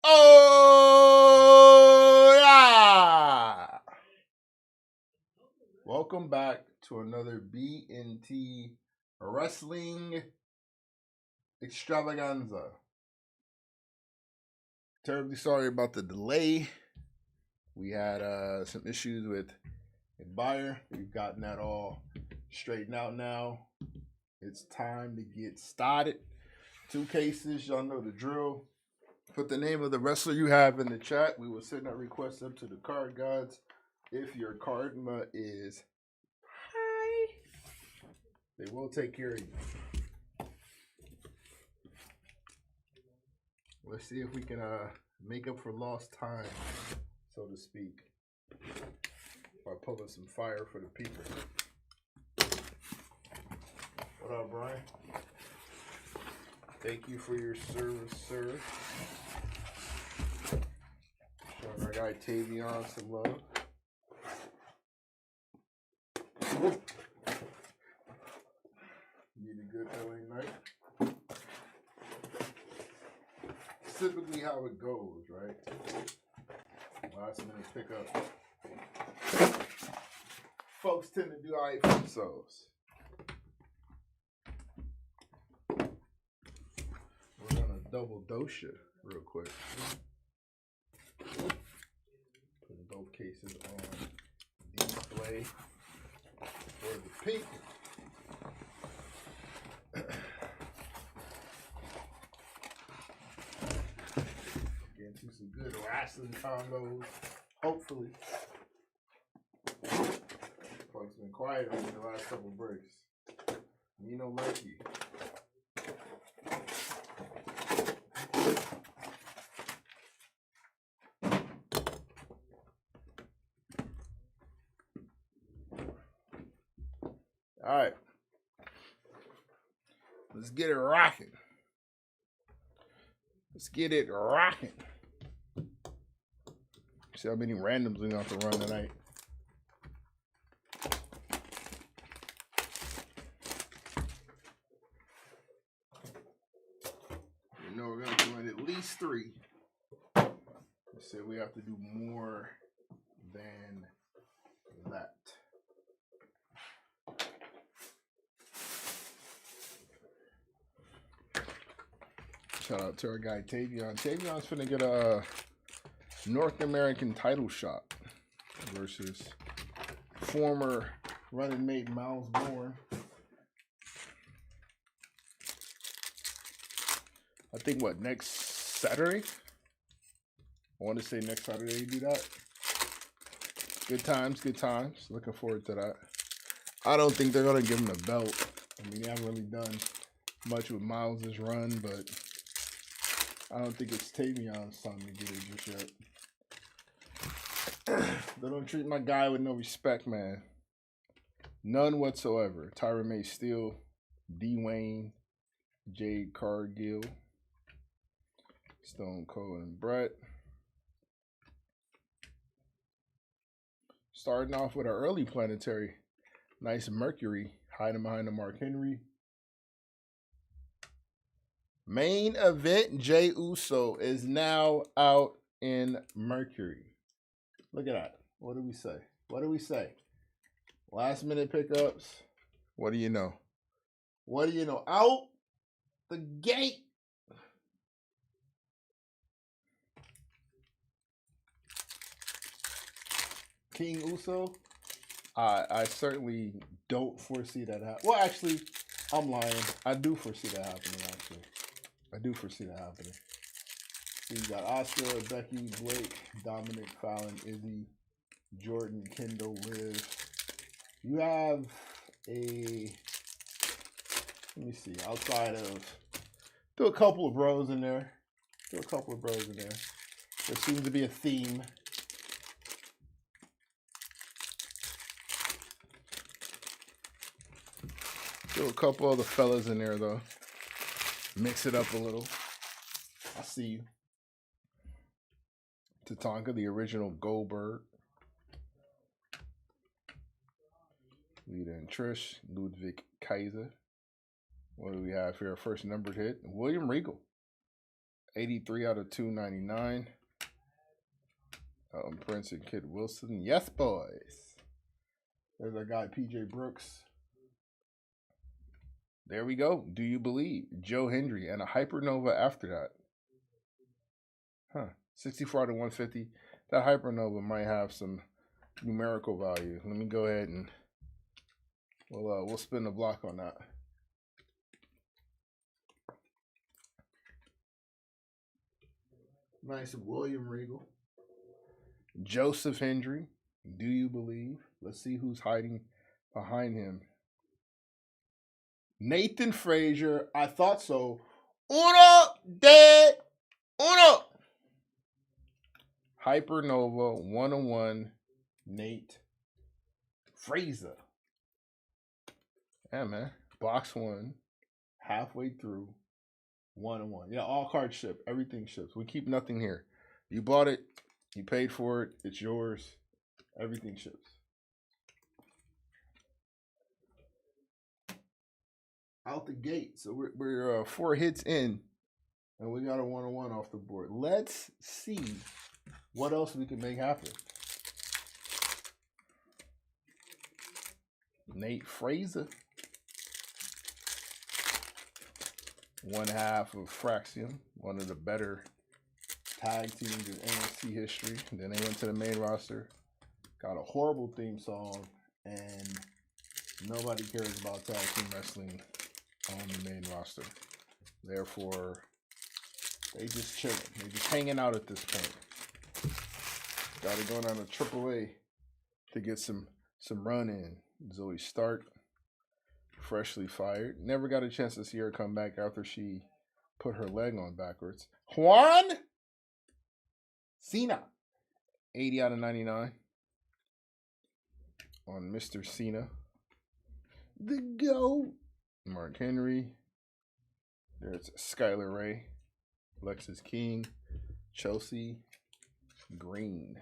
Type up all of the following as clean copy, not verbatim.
Oh, yeah. Welcome back to another BNT Wrestling Extravaganza. Terribly sorry about the delay. We had some issues with a buyer. We've gotten that all straightened out now. It's time to get started. 2 cases, y'all know the drill. Put the name of the wrestler you have in the chat. We will send that request up to the card gods. If your karma is high, they will take care of you. Let's see if we can make up for lost time, so to speak, by pulling some fire for the people. What up, Brian? Thank you for your service, sir. Showing our guy Tavion some love. Need a good LA night. Typically how it goes, right? Last minute pickup. Folks tend to do alright for themselves. We're gonna double dose you real quick. Putting both cases on display for the people. Getting to some good wrestling combos, hopefully. Folks been quiet on me the last couple of breaks. You know, lucky. All right, let's get it rocking. Let's get it rocking. See how many randoms we have to run tonight. You know we're gonna do at least 3. Let's say we have to do more than that. Shout out to our guy Tavion. Tavion's finna get a North American title shot versus former running mate Miles Bourne. I think what, next Saturday? I want to say next Saturday you do that. Good times, good times. Looking forward to that. I don't think they're gonna give him a belt. I mean, they haven't really done much with Miles' run, but I don't think it's Tavion's time to get it just yet. They don't treat my guy with no respect, man. None whatsoever. Tyron May Steele, D. Wayne, Jade Cargill, Stone Cold and Brett. Starting off with our early planetary. Nice Mercury hiding behind the Mark Henry. Main event, Jey Uso is now out in Mercury. Look at that. What do we say? What do we say? Last minute pickups. What do you know? What do you know? Out the gate. King Uso. I certainly don't foresee that happening. Well, actually, I'm lying. I do foresee that happening, actually. I do foresee that happening. So you got Oscar, Becky, Blake, Dominic, Fallon, Izzy, Jordan, Kendall, Liv. You have a, let me see, outside of, throw a couple of bros in there. There seems to be a theme. Throw a couple of the fellas in there, though. Mix it up a little. I see you. Tatanka, the original Goldberg. Lita and Trish. Ludwig Kaiser. What do we have here? First numbered hit. William Regal. 83 out of 299. Prince and Kid Wilson. Yes, boys. There's our guy, PJ Brooks. There we go. Do you believe? Joe Hendry and a Hypernova after that. Huh. 64 out of 150. That Hypernova might have some numerical value. Let me go ahead and we'll spin the block on that. Nice William Regal. Joseph Hendry. Do you believe? Let's see who's hiding behind him. Nathan Frazier. I thought so. Uno, de uno. Hypernova 101. Nate Frazier. Yeah, man. Box 1. Halfway through. 101. Yeah, all cards ship. Everything ships. We keep nothing here. You bought it. You paid for it. It's yours. Everything ships. Out the gate. So we're 4 hits in. And we got a 101 off the board. Let's see what else we can make happen. Nate Frazier. 1/2 of Fraxium. One of the better tag teams in NXT history. Then they went to the main roster. Got a horrible theme song. And nobody cares about tag team wrestling on the main roster. Therefore, they just chilling. They just hanging out at this point. Got to go down to AAA to get some run in. Zoe Stark, freshly fired. Never got a chance to see her come back after she put her leg on backwards. Juan Cena, 80 out of 99 on Mr. Cena. The GOAT. Mark Henry. There's Skylar Ray. Lexus King. Chelsea Green.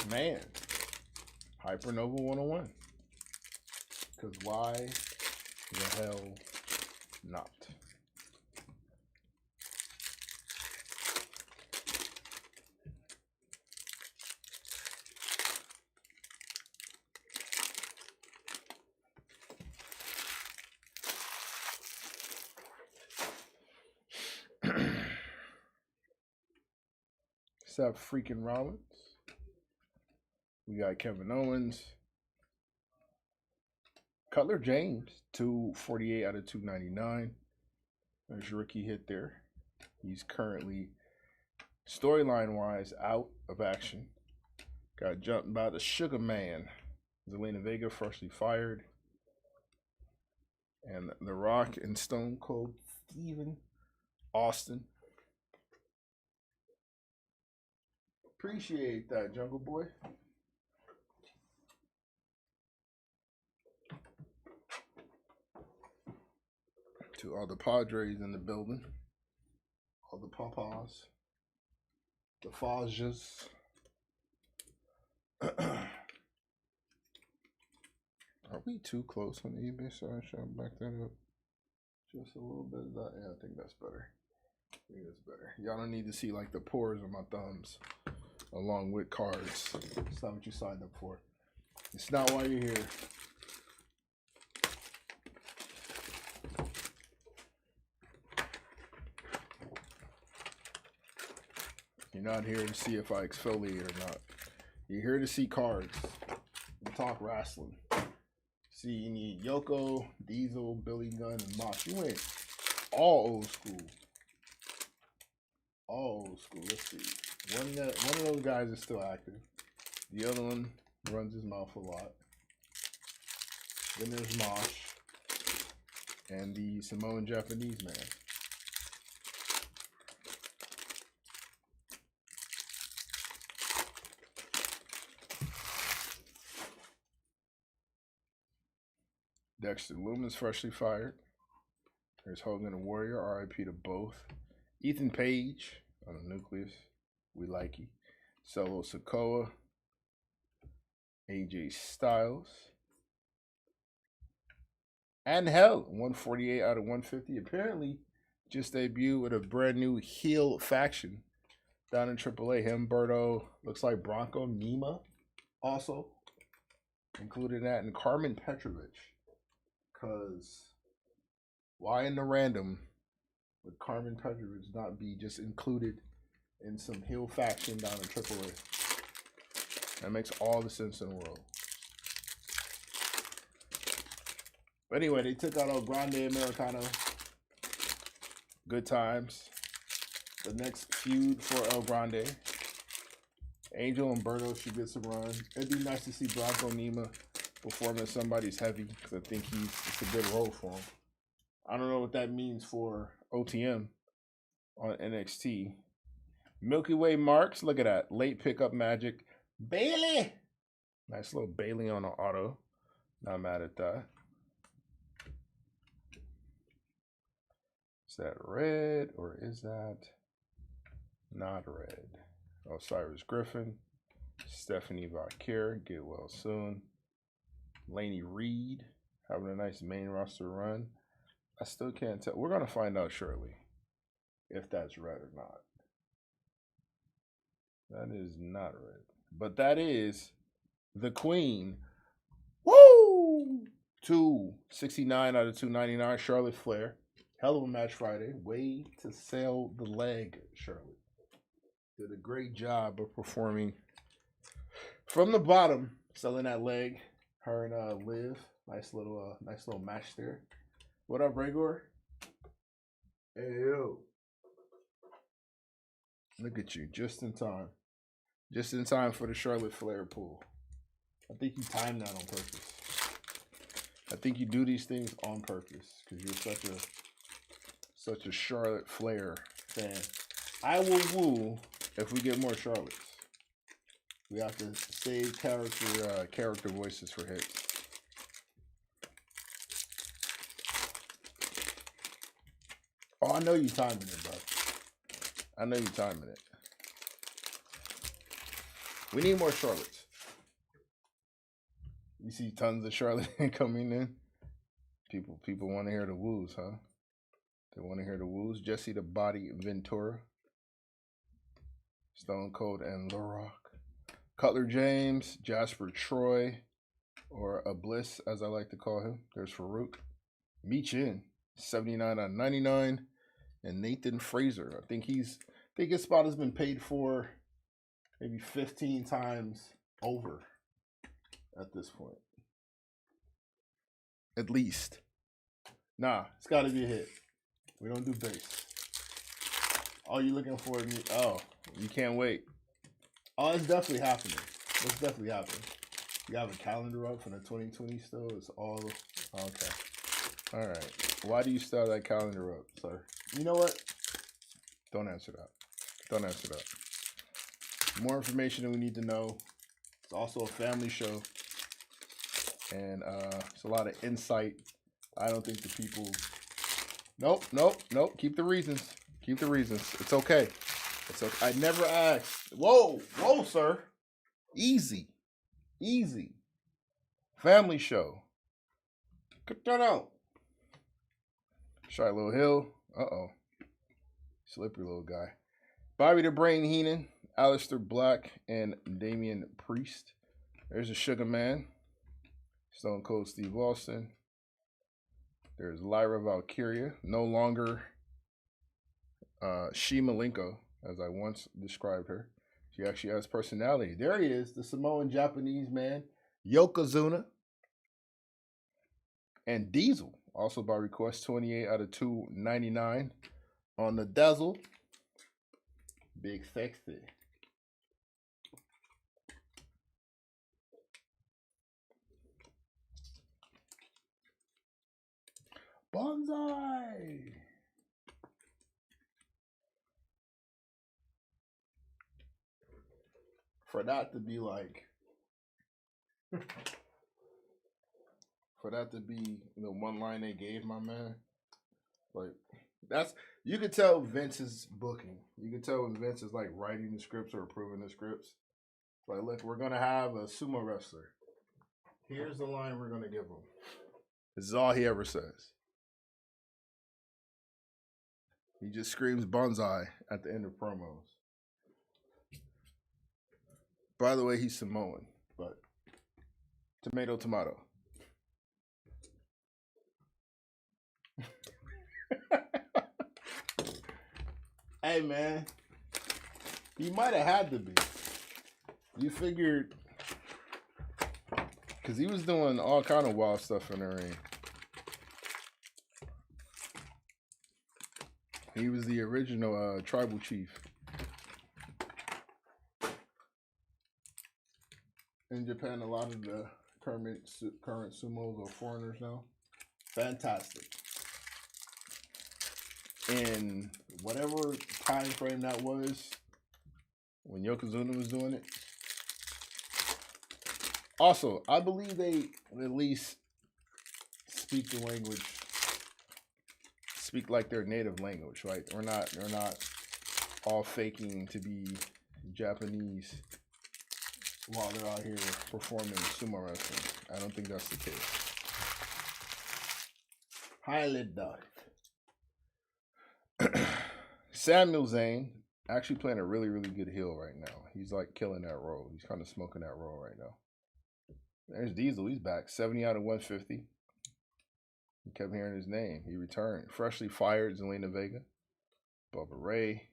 Man. Hypernova 101. Because why the hell not? Seth freaking Rollins. We got Kevin Owens. Cutler James, 248 out of 299. There's your rookie hit there. He's currently, storyline-wise, out of action. Got jumped by the Sugar Man. Zelina Vega, freshly fired. And The Rock and Stone Cold Steven Austin. Appreciate that, Jungle Boy. To all the Padres in the building. All the Papas. The Fajas. Are we too close on the eBay side? Should I back that up? Just a little bit of that. Yeah, I think that's better. I think that's better. Y'all don't need to see like the pores on my thumbs along with cards. It's not what you signed up for. It's not why you're here. You're not here to see if I exfoliate or not. You're here to see cards and talk wrestling. See, you need Yoko, Diesel, Billy Gunn, and Mox. You went all old school. All old school. Let's see. One of those guys is still active. The other one runs his mouth a lot. Then there's Mosh and the Samoan Japanese man. Dexter Lumis freshly fired. There's Hogan and Warrior, RIP to both. Ethan Page on the nucleus. We like you. Solo Sokoa. AJ Styles. And hell, 148 out of 150. Apparently, just debuted with a brand new heel faction down in AAA. Humberto, looks like Bronco Nima also included that, and Carmen Petrovich. Because why in the random would Carmen Petrovich not be just included in some heel faction down in AAA? That makes all the sense in the world. But anyway, they took out El Grande Americano. Good times. The next feud for El Grande. Angel Umberto should get some run. It'd be nice to see Bronco Nima performing somebody's heavy, because I think it's a good role for him. I don't know what that means for OTM on NXT. Milky Way Marks, look at that. Late pickup magic. Bailey! Nice little Bailey on the auto. Not mad at that. Is that red or is that not red? Osiris Griffin. Stephanie Valkyr, get well soon. Laney Reed, having a nice main roster run. I still can't tell. We're going to find out shortly if that's red or not. That is not red. But that is the Queen. Woo! 269 out of 299. Charlotte Flair. Hell of a match Friday. Way to sell the leg, Charlotte. Did a great job of performing from the bottom, selling that leg. Her and Liv. Nice little match there. What up, Rhaegar? Hey, yo. Look at you, just in time. Just in time for the Charlotte Flair pull. I think you timed that on purpose. I think you do these things on purpose because you're such a Charlotte Flair fan. I will woo if we get more Charlottes. We have to save character voices for hits. Oh, I know you timing it, bro. I know you timing it. We need more Charlottes. You see tons of Charlotte coming in. People want to hear the woos, huh? They want to hear the woos. Jesse the Body Ventura. Stone Cold and The Rock. Cutler James, Jasper Troy, or a Bliss, as I like to call him. There's Farouk. Michin, 79 out of 99. And Nathan Fraser. I think his spot has been paid for maybe 15 times over at this point. At least. Nah, it's got to be a hit. We don't do base. Oh, you looking for me? Oh, you can't wait. Oh, it's definitely happening. It's definitely happening. You have a calendar up for the 2020 still? It's all okay. All right. Why do you still have that calendar up, sir? You know what? Don't answer that. Don't answer that. More information that we need to know. It's also a family show. And it's a lot of insight. I don't think the people... Nope. Keep the reasons. Keep the reasons. It's okay. It's okay. I never asked. Whoa, sir. Easy. Family show. Cut that out. Shiloh Hill. Uh-oh. Slippery little guy. Bobby the Brain Heenan, Aleister Black, and Damian Priest. There's a Sugar Man. Stone Cold Steve Austin. There's Lyra Valkyria. No longer She Malenko, as I once described her. She actually has personality. There he is, the Samoan Japanese man, Yokozuna. And Diesel, also by request, 28 out of 299 on the Dazzle. Big sexy. Bonsai. For that to be like, for that to be the one line they gave my man, like, That's you could tell Vince is booking. You could tell when Vince is like writing the scripts or approving the scripts. Like, look, we're gonna have a sumo wrestler. Here's the line we're gonna give him. This is all he ever says. He just screams bonsai at the end of promos. By the way, he's Samoan, but tomato, tomato. Hey, man, he might have had to be. You figured, because he was doing all kind of wild stuff in the ring. He was the original tribal chief. In Japan, a lot of the current sumos are foreigners now. Fantastic. In whatever time frame that was, when Yokozuna was doing it. Also, I believe they at least speak the language, speak like their native language, right? They're not all faking to be Japanese while they're out here performing sumo wrestling. I don't think that's the case. Highly doubt. Samuel Zayn actually playing a really, really good heel right now. He's like killing that role. He's kind of smoking that role right now. There's Diesel. He's back. 70 out of 150. You kept hearing his name. He returned. Freshly fired Zelina Vega, Bubba Ray,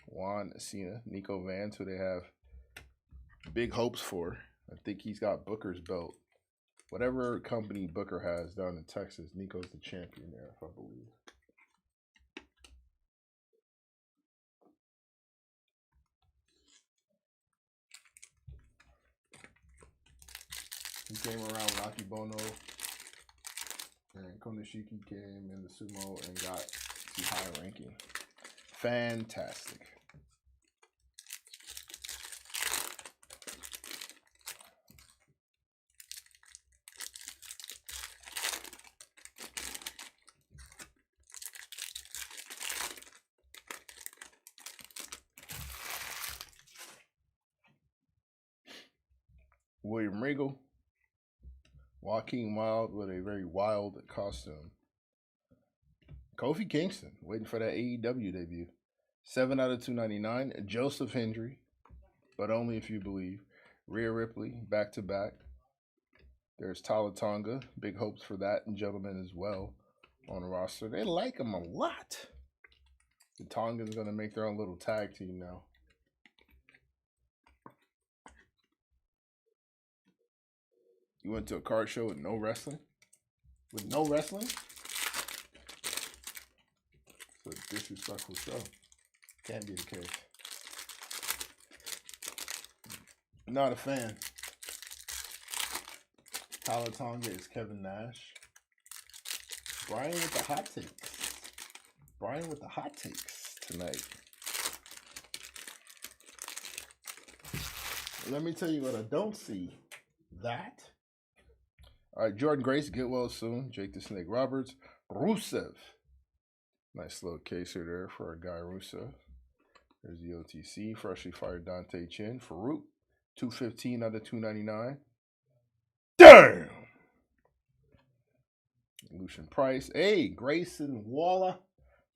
Juan Cena, Nico Vance, who they have big hopes for. I think he's got Booker's belt. Whatever company Booker has down in Texas, Nico's the champion there, if I believe. He came around with Akibono, and Konishiki came in the sumo and got to high ranking. Fantastic. William Regal. Joaquin Wild with a very wild costume. Kofi Kingston, waiting for that AEW debut. 7 out of 299. Joseph Hendry, but only if you believe. Rhea Ripley, back to back. There's Tala Tonga. Big hopes for that gentleman as well on the roster. They like him a lot. The Tongans going to make their own little tag team now. You went to a card show with no wrestling? With no wrestling? It's a disrespectful show. Can't be the case. Not a fan. Tonga is Kevin Nash. Brian with the hot takes. Brian with the hot takes tonight. Let me tell you what I don't see. That. All right, Jordan Grace, get well soon. Jake the Snake Roberts. Rusev. Nice little case here there for our guy Rusev. There's the OTC. Freshly fired Dante Chin. Farouk. 215 out of 299. Damn! Lucian Price. Hey, Grayson Waller.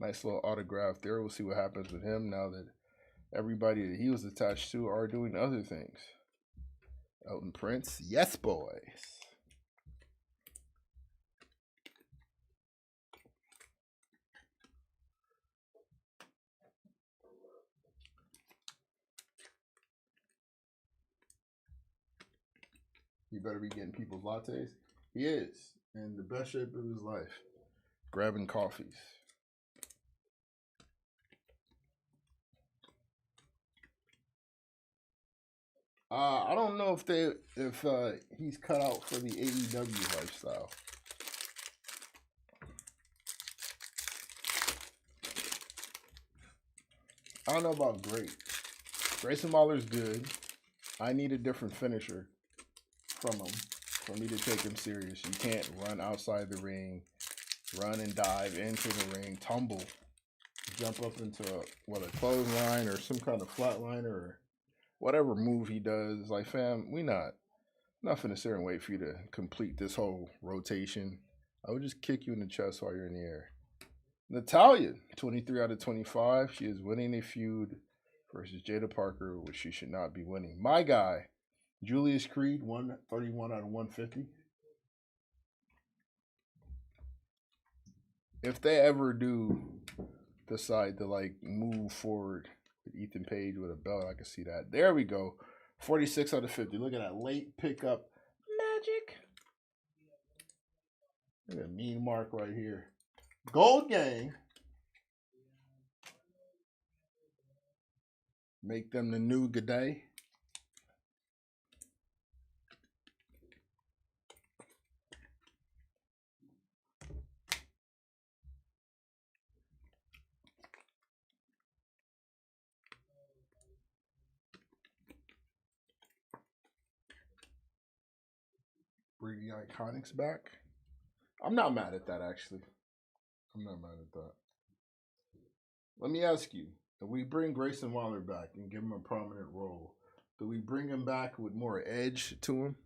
Nice little autograph there. We'll see what happens with him now that everybody that he was attached to are doing other things. Elton Prince. Yes, boys. He better be getting people's lattes. He is in the best shape of his life. Grabbing coffees. I don't know if he's cut out for the AEW lifestyle. I don't know about Great. Grayson Waller's good. I need a different finisher from him for me to take him serious. You can't run outside the ring run and dive into the ring, tumble, jump up into a clothesline or some kind of flatliner or whatever move he does. Like, fam, we not finna sit and wait for you to complete this whole rotation. I would just kick you in the chest while you're in the air. Natalia, 23 out of 25. She is winning a feud versus Jada Parker, which she should not be winning. My guy, Julius Creed, 131 out of 150. If they ever do decide to like move forward with Ethan Page with a belt, I can see that. There we go. 46 out of 50. Look at that late pickup magic. Look at a mean mark right here. Gold Gang. Make them the new G'day. Bring the Iconics back. I'm not mad at that, actually. I'm not mad at that. Let me ask you, if we bring Grayson Waller back and give him a prominent role, do we bring him back with more edge to him?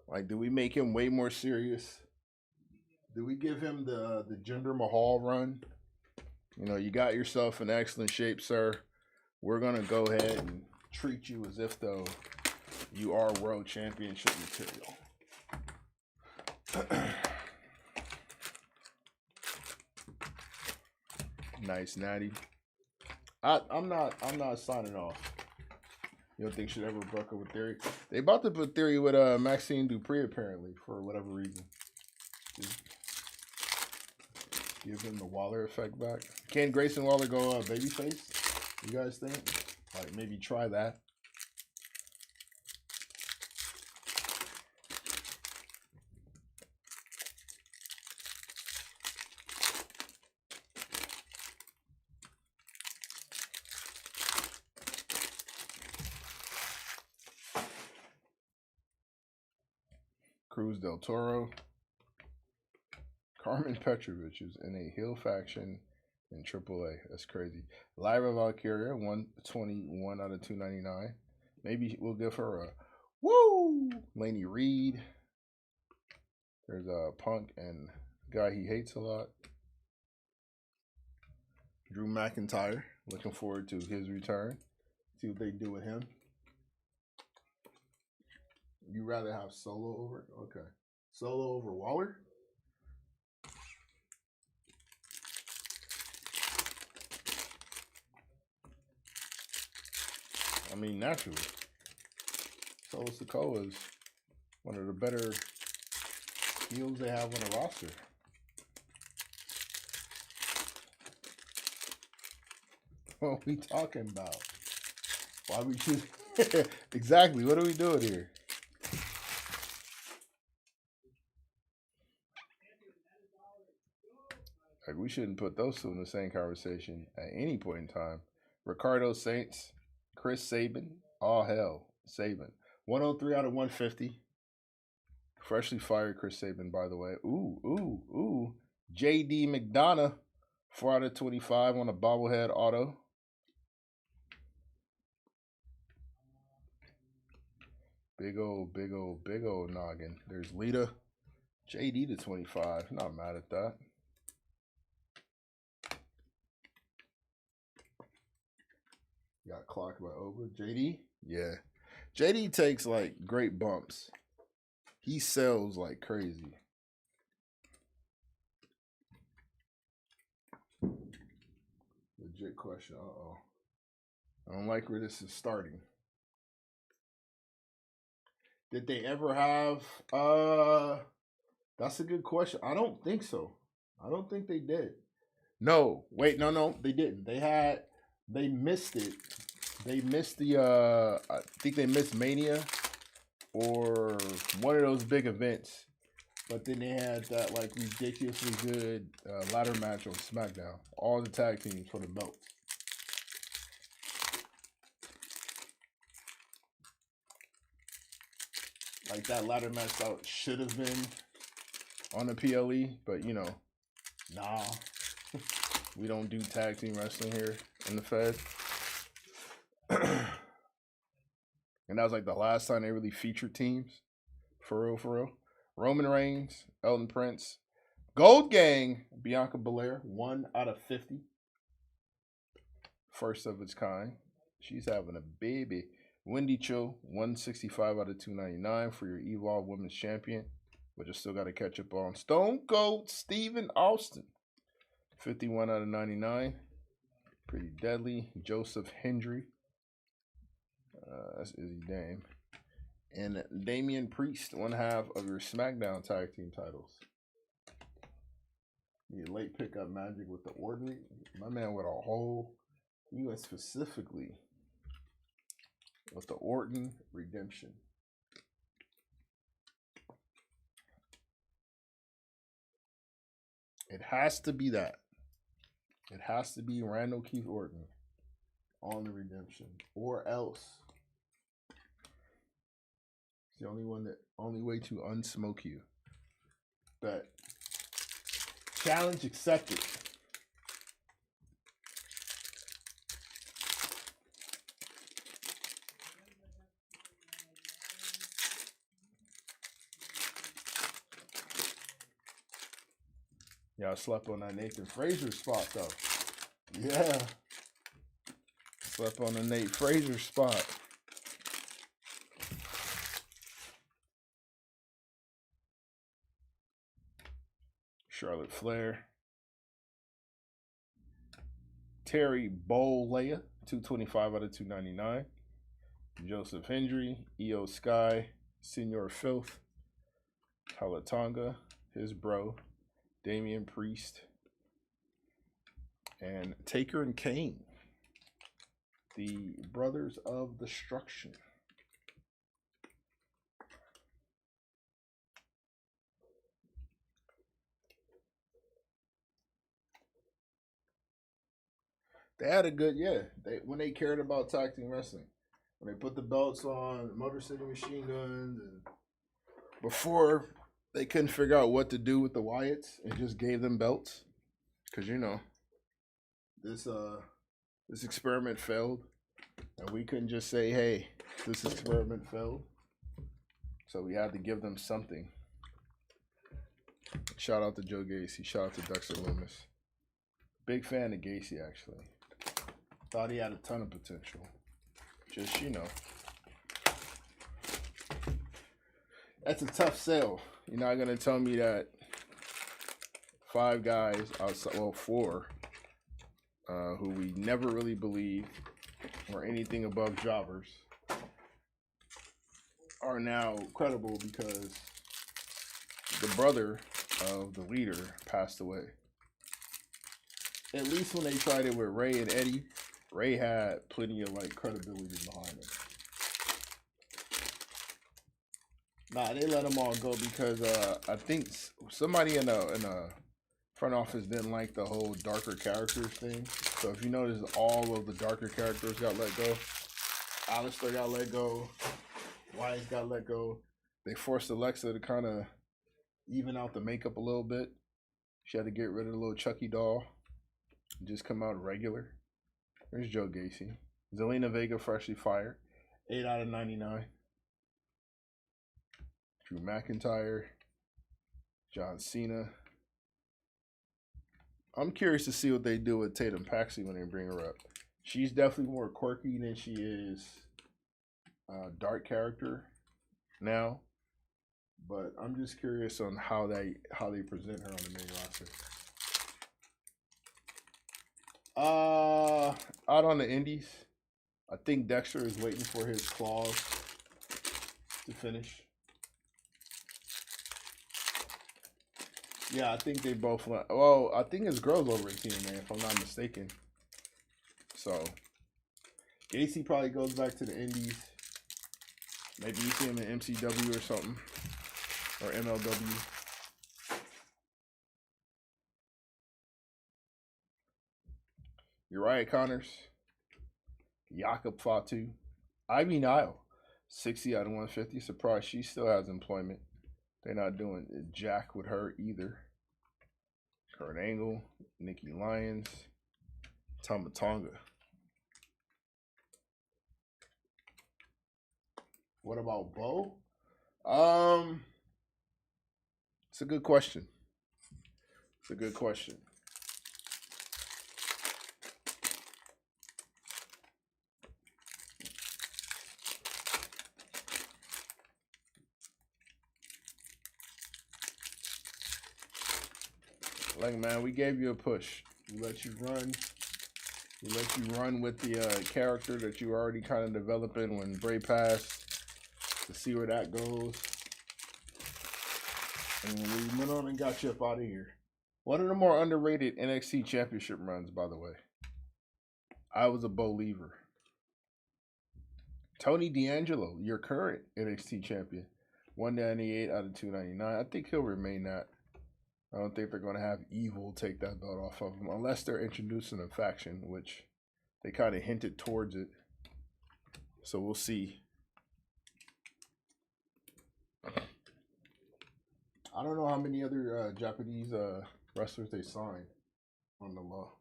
Like, do we make him way more serious? Do we give him the Jinder Mahal run? You know, you got yourself in excellent shape, sir. We're going to go ahead and treat you as if, though, you are world championship material. Nice, Natty. I'm not signing off. You don't think should ever broke up with Theory? They about to put Theory with Maxine Dupree apparently for whatever reason. Just give him the Waller effect back. Can Grayson Waller go babyface? You guys think? Like maybe try that. Cruz del Toro. Carmen Petrovich is in a heel faction in AAA. That's crazy. Lyra Valkyria, 121 out of 299. Maybe we'll give her a woo. Laney Reed. There's a Punk and a guy he hates a lot. Drew McIntyre. Looking forward to his return. See what they do with him. You rather have Solo over? Okay. Solo over Waller? I mean, naturally. Solo Sikoa is one of the better heels they have on the roster. What are we talking about? Why we choose? Exactly. What are we doing here? Like, we shouldn't put those two in the same conversation at any point in time. Ricardo Saints, Chris Sabin, all hell, Sabin. 103 out of 150. Freshly fired Chris Sabin, by the way. Ooh. JD McDonough, 4 out of 25 on a bobblehead auto. Big old noggin. There's Lita. JD to 25. Not mad at that. Got clocked by Oba. JD? Yeah. JD takes like great bumps. He sells like crazy. Legit question. Uh-oh. I don't like where this is starting. Did they ever have that's a good question. I don't think so. I don't think they did. No, wait, no, they didn't. They missed it. They missed the I think they missed Mania or one of those big events. But then they had that like ridiculously good ladder match on SmackDown. All the tag teams for the belt. Like that ladder match out should have been on the PLE, but you know, nah. We don't do tag team wrestling here in the Fed. And that was like the last time they really featured teams. For real, for real. Roman Reigns, Elton Prince, Gold Gang, Bianca Belair, 1 out of 50. First of its kind. She's having a baby. Wendy Cho, 165 out of 299 for your Evolve Women's Champion, but you still got to catch up on. Stone Cold Steven Austin, 51 out of 99. Pretty deadly. Joseph Hendry. That's Izzy Dame. And Damian Priest, 1/2 of your SmackDown Tag Team titles. You late pickup Magic with the Orton. My man with a whole. He went specifically with the Orton Redemption. It has to be that. It has to be Randall Keith Orton on the Redemption, or else it's the only way to unsmoke you. But challenge accepted. Y'all slept on that Nathan Frazier spot, though. Yeah. Slept on the Nate Frazier spot. Charlotte Flair. Terry Bollea, 225 out of 299. Joseph Hendry, Io Sky, Senor Filth, Kalatonga, his bro, Damian Priest, and Taker and Kane, the Brothers of Destruction. They had a good, when they cared about tag team wrestling, when they put the belts on Motor City Machine Guns, and before they couldn't figure out what to do with the Wyatts and just gave them belts, because you know this experiment failed, and we couldn't just say, hey, this experiment failed, so we had to give them something. Shout out to Joe Gacy, shout out to Dexter Loomis. Big fan of Gacy, actually. Thought he had a ton of potential. Just, you know, that's a tough sell. You're not going to tell me that 5 guys, outside, well, 4, who we never really believed were anything above jobbers, are now credible because the brother of the leader passed away. At least when they tried it with Ray and Eddie, Ray had plenty of like credibility behind him. Nah, they let them all go because I think somebody in a front office didn't like the whole darker characters thing. So if you notice, all of the darker characters got let go. Alistair got let go. Wyatt got let go. They forced Alexa to kind of even out the makeup a little bit. She had to get rid of the little Chucky doll and just come out regular. There's Joe Gacy. Zelina Vega freshly fired. 8 out of 99. Drew McIntyre. John Cena. I'm curious to see what they do with Tatum Paxley when they bring her up. She's definitely more quirky than she is dark character now. But I'm just curious on how they present her on the main roster. Out on the indies, I think Dexter is waiting for his claws to finish. Yeah, I think they both went. Well, I think his girl's over at TNA, if I'm not mistaken. So, Gacy probably goes back to the indies. Maybe you see him in MCW or something. Or MLW. Uriah Connors. Jakob Fatu. Ivy Nile. 60 out of 150. Surprised she still has employment. They're not doing jack with her either. Kurt Angle, Nikki Lyons, Tama Tonga. What about Bo? It's a good question. It's a good question. Like, man, we gave you a push. We let you run. We let you run with the character that you already kind of developing when Bray passed to see where that goes. And we went on and got you up out of here. One of the more underrated NXT championship runs, by the way. I was a believer. Tony D'Angelo, your current NXT champion. 198 out of 299. I think he'll remain that. I don't think they're going to have Evil take that belt off of him unless they're introducing a faction, which they kind of hinted towards it. So we'll see. I don't know how many other Japanese wrestlers they signed on the law.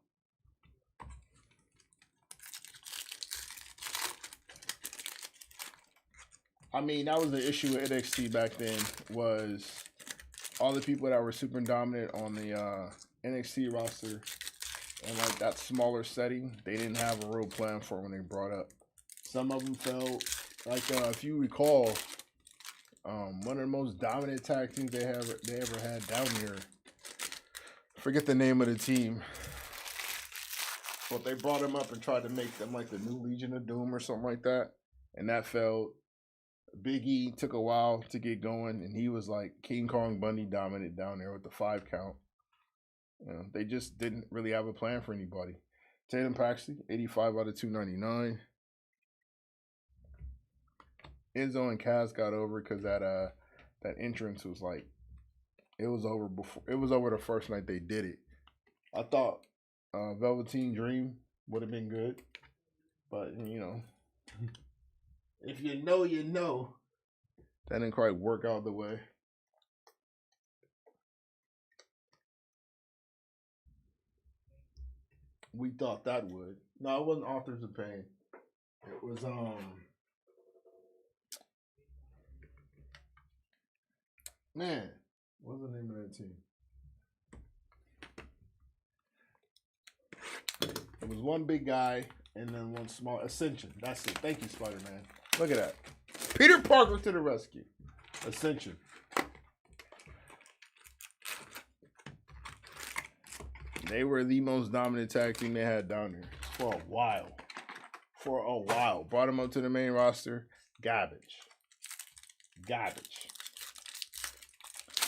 I mean, that was the issue with NXT back then, was all the people that were super dominant on the NXT roster and like that smaller setting, they didn't have a real plan for when they brought up. Some of them felt like, if you recall, one of the most dominant tag teams they ever had down here. Forget the name of the team, but they brought them up and tried to make them like the new Legion of Doom or something like that, and that failed. Big E took a while to get going, and he was like King Kong Bundy dominant down there with the 5 count. You know, they just didn't really have a plan for anybody. Tatum Paxley, 85 out of 299. Enzo and Kaz got over because that entrance was like, it was over before, it was over the first night they did it. I thought Velveteen Dream would have been good, but you know, if you know, you know. That didn't quite work out the way. We thought that would. No, it wasn't Authors of Pain. It was man, what's the name of that team? It was one big guy and then one small Ascension. That's it. Thank you, Spider-Man. Look at that. Peter Parker to the rescue. Ascension. They were the most dominant tag team they had down there for a while. Brought them up to the main roster. Garbage.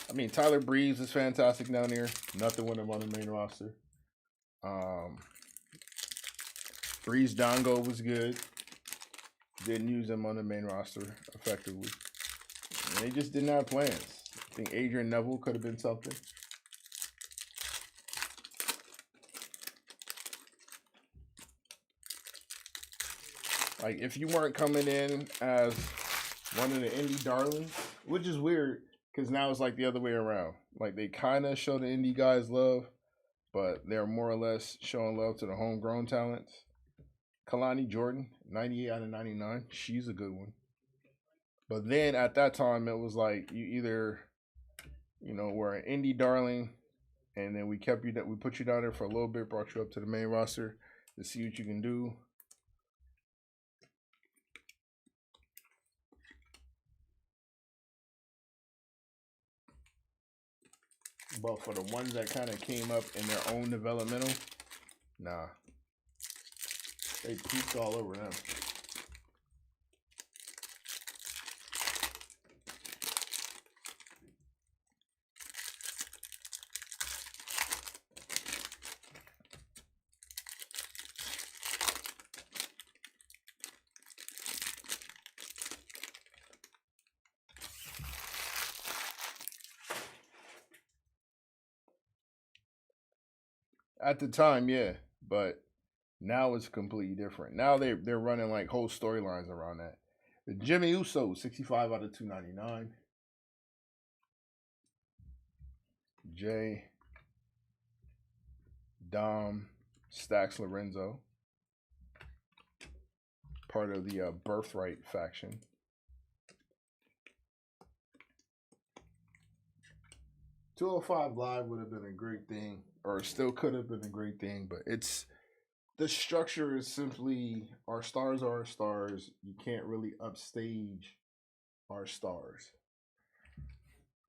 I mean, Tyler Breeze is fantastic down there. Nothing with him on the main roster. Breeze Dongo was good. Didn't use him on the main roster effectively. And they just didn't have plans. I think Adrian Neville could have been something. Like, if you weren't coming in as one of the indie darlings, which is weird, because now it's like the other way around. Like, they kind of show the indie guys love, but they're more or less showing love to the homegrown talents. Kalani Jordan, 98 out of 99. She's a good one. But then at that time, it was like you either, you know, were an indie darling, and then we kept you, we put you down there for a little bit, brought you up to the main roster to see what you can do. But for the ones that kind of came up in their own developmental, nah. They peaked all over them. At the time, yeah, but now it's completely different. Now they're running like whole storylines around that. Jimmy Uso, 65 out of 299. Jay, Dom, Stax Lorenzo, part of the Birthright faction. $205 Live would have been a great thing, or still could have been a great thing, but it's the structure is simply our stars are our stars. You can't really upstage our stars,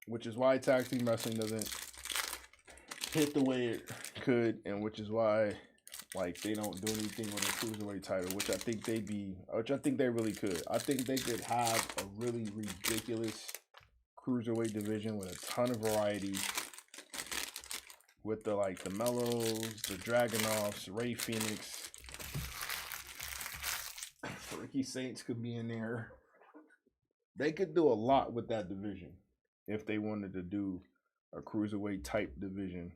which is why tag team wrestling doesn't hit the way it could, and which is why like they don't do anything with a cruiserweight title, which I think they really could. I think they could have a really ridiculous cruiserweight division with a ton of variety, with the Mellows, the Dragunovs, Ray Phoenix, Ricky Saints could be in there. They could do a lot with that division if they wanted to do a cruiserweight type division.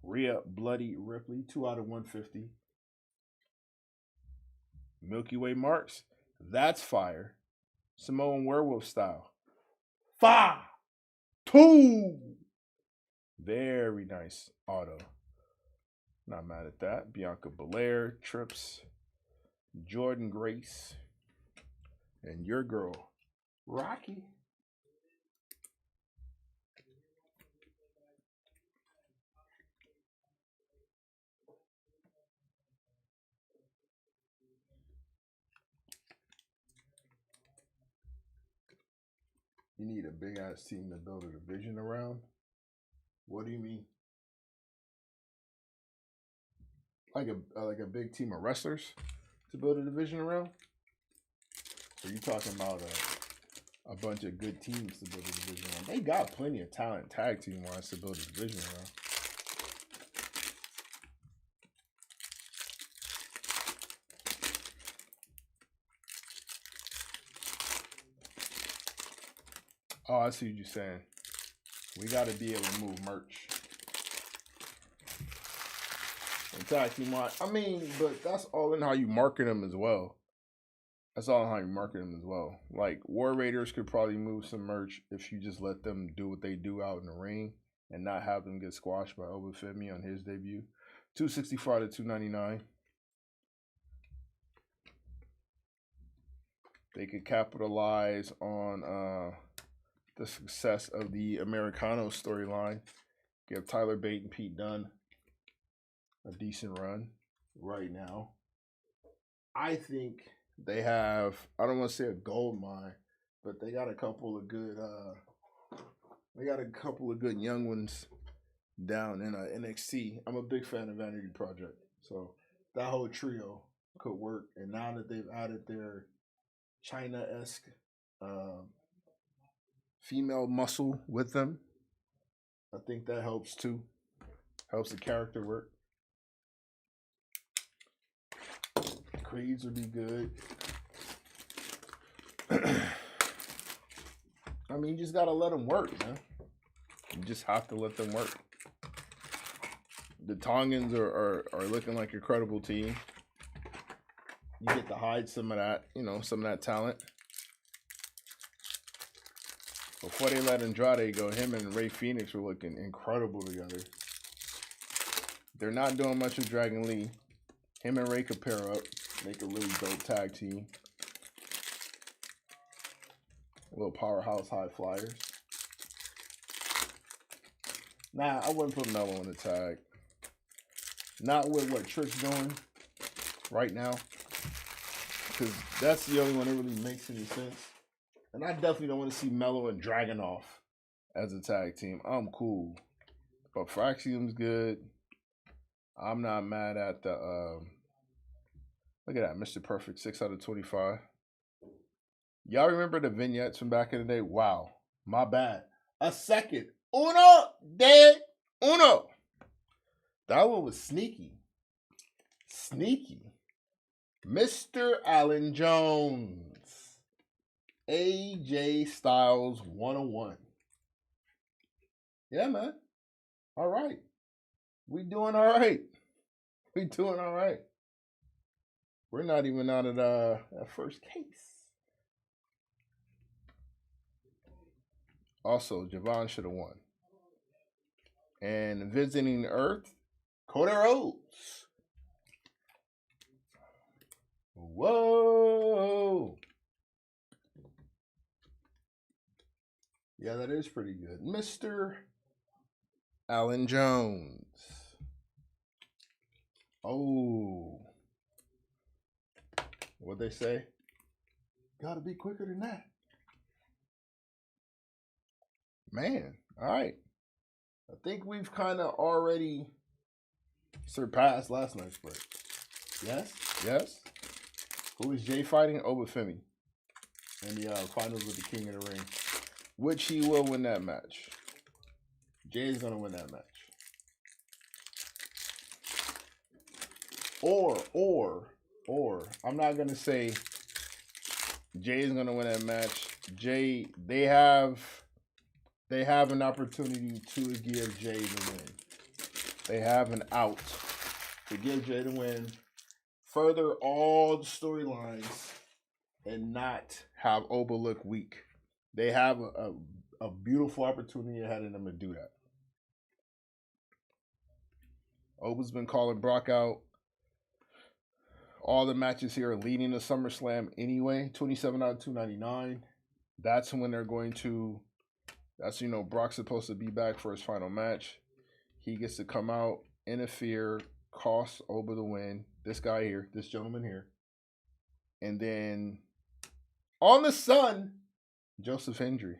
Rhea Bloody Ripley, 2 out of 150. Milky Way Marks, that's fire. Samoan Werewolf style. 5, 2. Very nice auto. Not mad at that. Bianca Belair, Trips, Jordan Grace, and your girl, Rocky. You need a big ass team to build a division around? What do you mean? Like a big team of wrestlers to build a division around? Or are you talking about a bunch of good teams to build a division around? They got plenty of talent tag team wise to build a division around. Oh, I see what you're saying. We got to be able to move merch. Tag team wise. I mean, but that's all in how you market them as well. That's all in how you market them as well. Like War Raiders could probably move some merch if you just let them do what they do out in the ring and not have them get squashed by Obafemi on his debut. 265 to 299. They could capitalize on the success of the Americano storyline. Give Tyler Bate and Pete Dunne a decent run right now. I think they have, I don't want to say a gold mine, but they got a couple of good young ones down in NXT. I'm a big fan of Vanity Project, so that whole trio could work. And now that they've added their China-esque female muscle with them, I think that helps too. Helps the character work. Creeds would be good. I mean, you just gotta let them work, man. You just have to let them work. The Tongans are looking like a credible team. You get to hide some of that, some of that talent. Before they let Andrade go, him and Ray Phoenix were looking incredible together. They're not doing much with Dragon Lee. Him and Ray could pair up, make a really dope tag team. A little powerhouse high flyers. Nah, I wouldn't put Mello in the tag. Not with what Trick's doing right now. Because that's the only one that really makes any sense. And I definitely don't want to see Mello and Dragunov as a tag team. I'm cool. But Fraxium's good. I'm not mad at the look at that, Mr. Perfect, 6 out of 25. Y'all remember the vignettes from back in the day? Wow, my bad. A second. Uno de uno. That one was sneaky. Sneaky. Mr. Allen Jones. AJ Styles 101. Yeah, man. All right. We doing all right. We doing all right. We're not even out of that first case. Also, Javon should have won. And visiting Earth, Cody Rhodes. Whoa. Yeah, that is pretty good. Mr. Allen Jones. Oh. What'd they say? Gotta be quicker than that. Man, all right. I think we've kind of already surpassed last night's break. Yes? Yes? Who is Jay fighting? Obafemi in the finals with the King of the Ring. Which he will win that match. Jay is going to win that match. Or, I'm not going to say Jay is going to win that match. Jay, they have an opportunity to give Jay the win. They have an out to give Jay the win. Further all the storylines and not have Oba look weak. They have a beautiful opportunity ahead of them to do that. Oba's been calling Brock out. All the matches here are leading to SummerSlam anyway. 27 out of 299. That's when they're going to. That's, Brock's supposed to be back for his final match. He gets to come out, interfere, cost Oba the win. This guy here, this gentleman here. And then on the Sun, Joseph Hendry.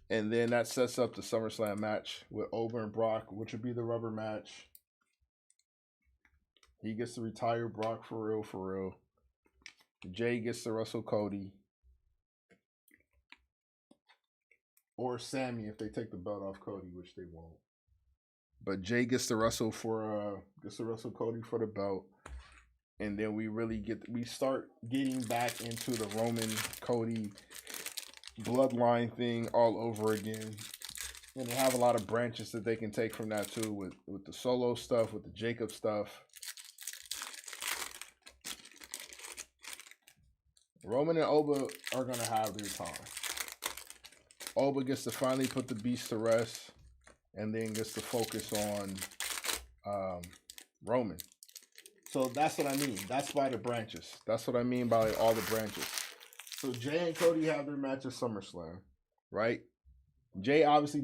And then that sets up the SummerSlam match with Oba and Brock, which would be the rubber match. He gets to retire Brock for real. Jay gets to wrestle Cody. Or Sammy if they take the belt off Cody, which they won't. But Jay gets to wrestle Cody for the belt. And then we start getting back into the Roman Cody bloodline thing all over again. And they have a lot of branches that they can take from that too, with the Solo stuff, with the Jacob stuff. Roman and Oba are going to have their time. Oba gets to finally put the beast to rest and then gets to focus on Roman. So that's what I mean. That's by the branches. That's what I mean by all the branches. So Jay and Cody have their match at SummerSlam, right? Jay obviously.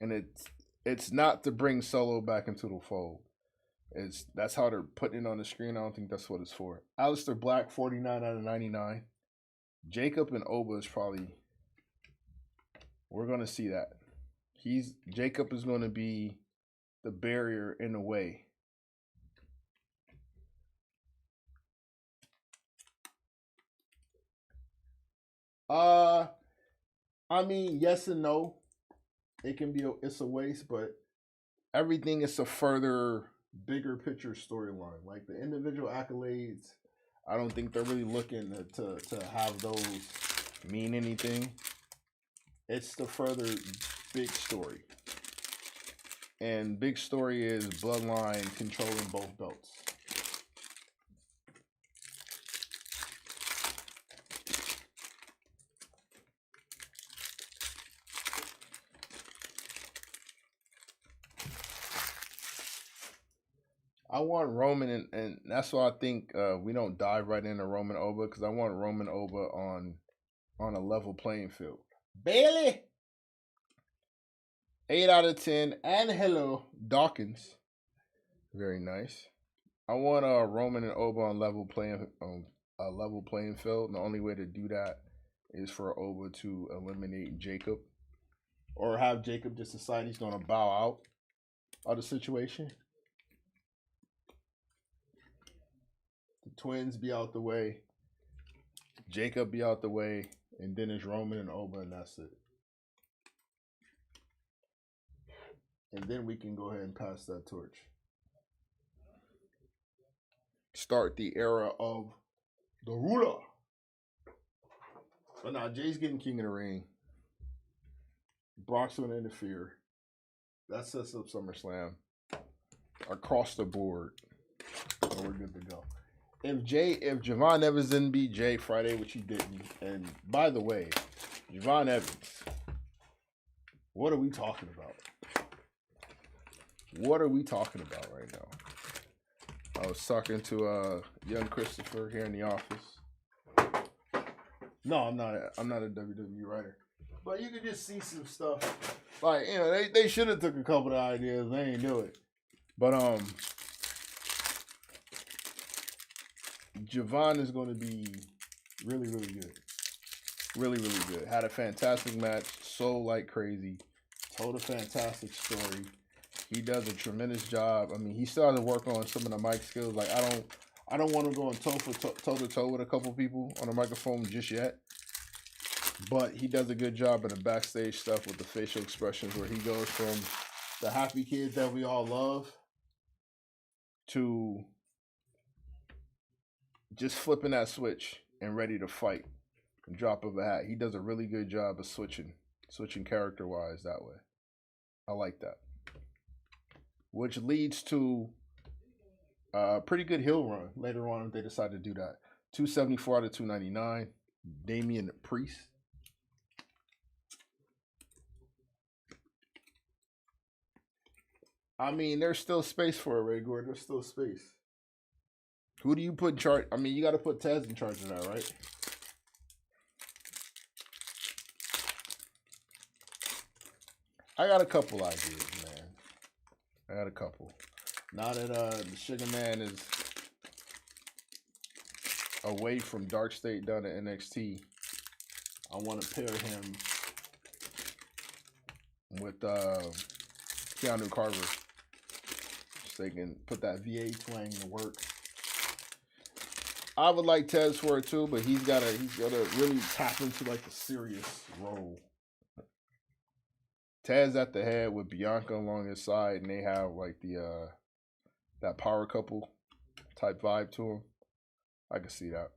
And it's not to bring Solo back into the fold. That's how they're putting it on the screen. I don't think that's what it's for. Aleister Black, 49 out of 99. Jacob and Oba is probably. We're gonna see that. Jacob is gonna be the barrier in the way. I mean, yes and no. It's a waste, but everything is a further, bigger picture storyline. Like the individual accolades, I don't think they're really looking to have those mean anything. It's the further big story. And big story is Bloodline controlling both belts. I want Roman, and that's why I think we don't dive right into Roman Oba, because I want Roman Oba on a level playing field. Bailey, 8 out of 10, and hello Dawkins, very nice. I want Roman and Oba on a level playing field. And the only way to do that is for Oba to eliminate Jacob, or have Jacob just decide he's going to bow out of the situation. The twins be out the way, Jacob be out the way, and then it's Roman and Oba, and that's it. And then we can go ahead and pass that torch. Start the era of the ruler. But now Jay's getting King of the Ring. Brock's going to interfere. That sets up SummerSlam across the board. So we're good to go. If Javon Evans didn't beat Jay Friday, which he didn't, and by the way, Javon Evans, what are we talking about? What are we talking about right now? I was talking to young Christopher here in the office. No, I'm not a WWE writer, but you can just see some stuff. Like, you know, they should have took a couple of ideas. They ain't do it. But Javon is going to be really, really good. Really, really good. Had a fantastic match. Sold like crazy. Told a fantastic story. He does a tremendous job. I mean, he still has to work on some of the mic skills. Like, I don't want to go toe to toe with a couple people on the microphone just yet. But he does a good job in the backstage stuff with the facial expressions, where he goes from the happy kid that we all love to just flipping that switch and ready to fight. Drop of a hat. He does a really good job of switching character-wise that way. I like that. Which leads to a pretty good heel run later on if they decide to do that. 274 out of 299. Damian Priest. I mean, there's still space for it, Ray Gordon. There's still space. Who do you put in charge? I mean, you got to put Taz in charge of that, right? I got a couple ideas, man. I got a couple. Now that the Sugar Man is away from Dark State down to NXT, I want to pair him with Keanu Carver, so they can put that VA twang to work. I would like Tez for it too, but he's gotta really tap into like the serious role. Taz at the head with Bianca along his side, and they have like the that power couple type vibe to him. I can see that.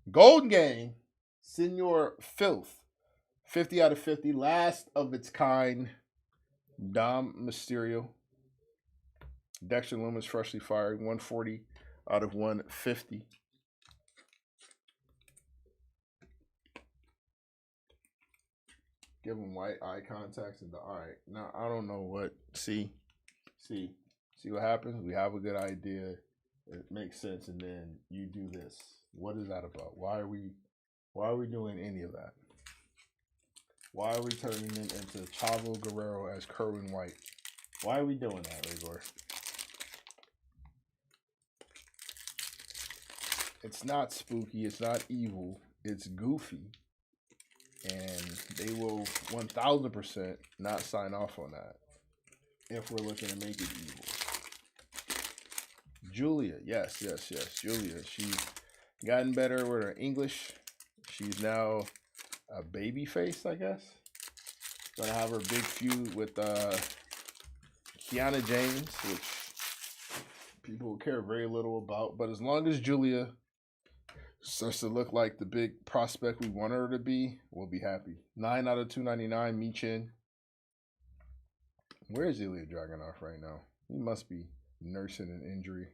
Golden Gang, Senor Filth, 50 out of 50, last of its kind. Dom Mysterio, Dexter Lumis freshly fired, 140 out of 150. Give him white eye contacts and all right. Now I don't know what. See what happens. We have a good idea. It makes sense, and then you do this. What is that about? Why are we doing any of that? Why are we turning him into Chavo Guerrero as Kerwin White? Why are we doing that, Rigor? It's not spooky. It's not evil. It's goofy. And they will 1000% not sign off on that if we're looking to make it evil. Julia, yes. Julia, she's gotten better with her English. She's now a baby face, I guess. Gonna have her big feud with Kiana James, which people care very little about. But as long as Julia starts to look like the big prospect we want her to be, we'll be happy. 9 out of 299, Michin. Where is Ilya Dragunov right now? He must be nursing an injury.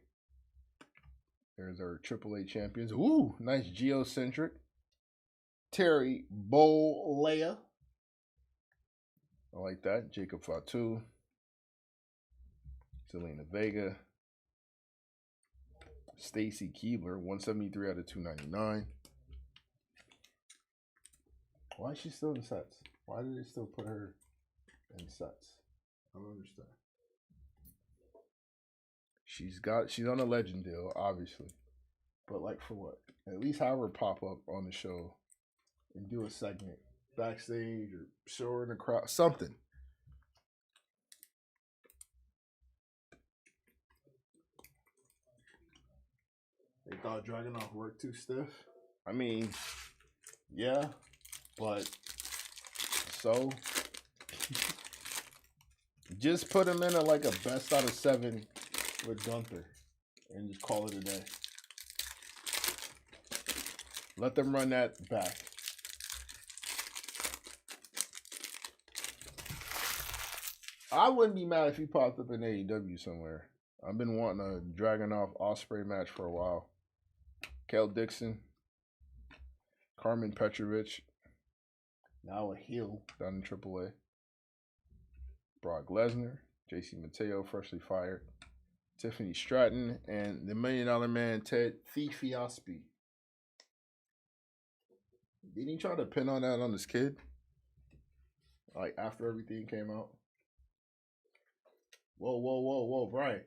There's our AAA champions. Ooh, nice geocentric. Terry Bollea. I like that. Jacob Fatu. Zelina Vega. Stacy Keebler, 173 out of 299. Why is she still in sets? Why did they still put her in sets? I don't understand. She's on a legend deal, obviously. But like for what? At least have her pop up on the show and do a segment backstage or show her in the crowd. Something. They thought Dragunov worked too stiff. I mean, yeah, but so just put him in a like a best out of 7 with Gunther and just call it a day. Let them run that back. I wouldn't be mad if he popped up in AEW somewhere. I've been wanting a Dragunov Osprey match for a while. Kel Dixon, Carmen Petrovich, now a heel down in AAA. Brock Lesnar, JC Mateo, freshly fired. Tiffany Stratton, and the $1 Million Man, Ted Fiaspi. Didn't he try to pin on that on his kid? Like, after everything came out? Whoa, Brian.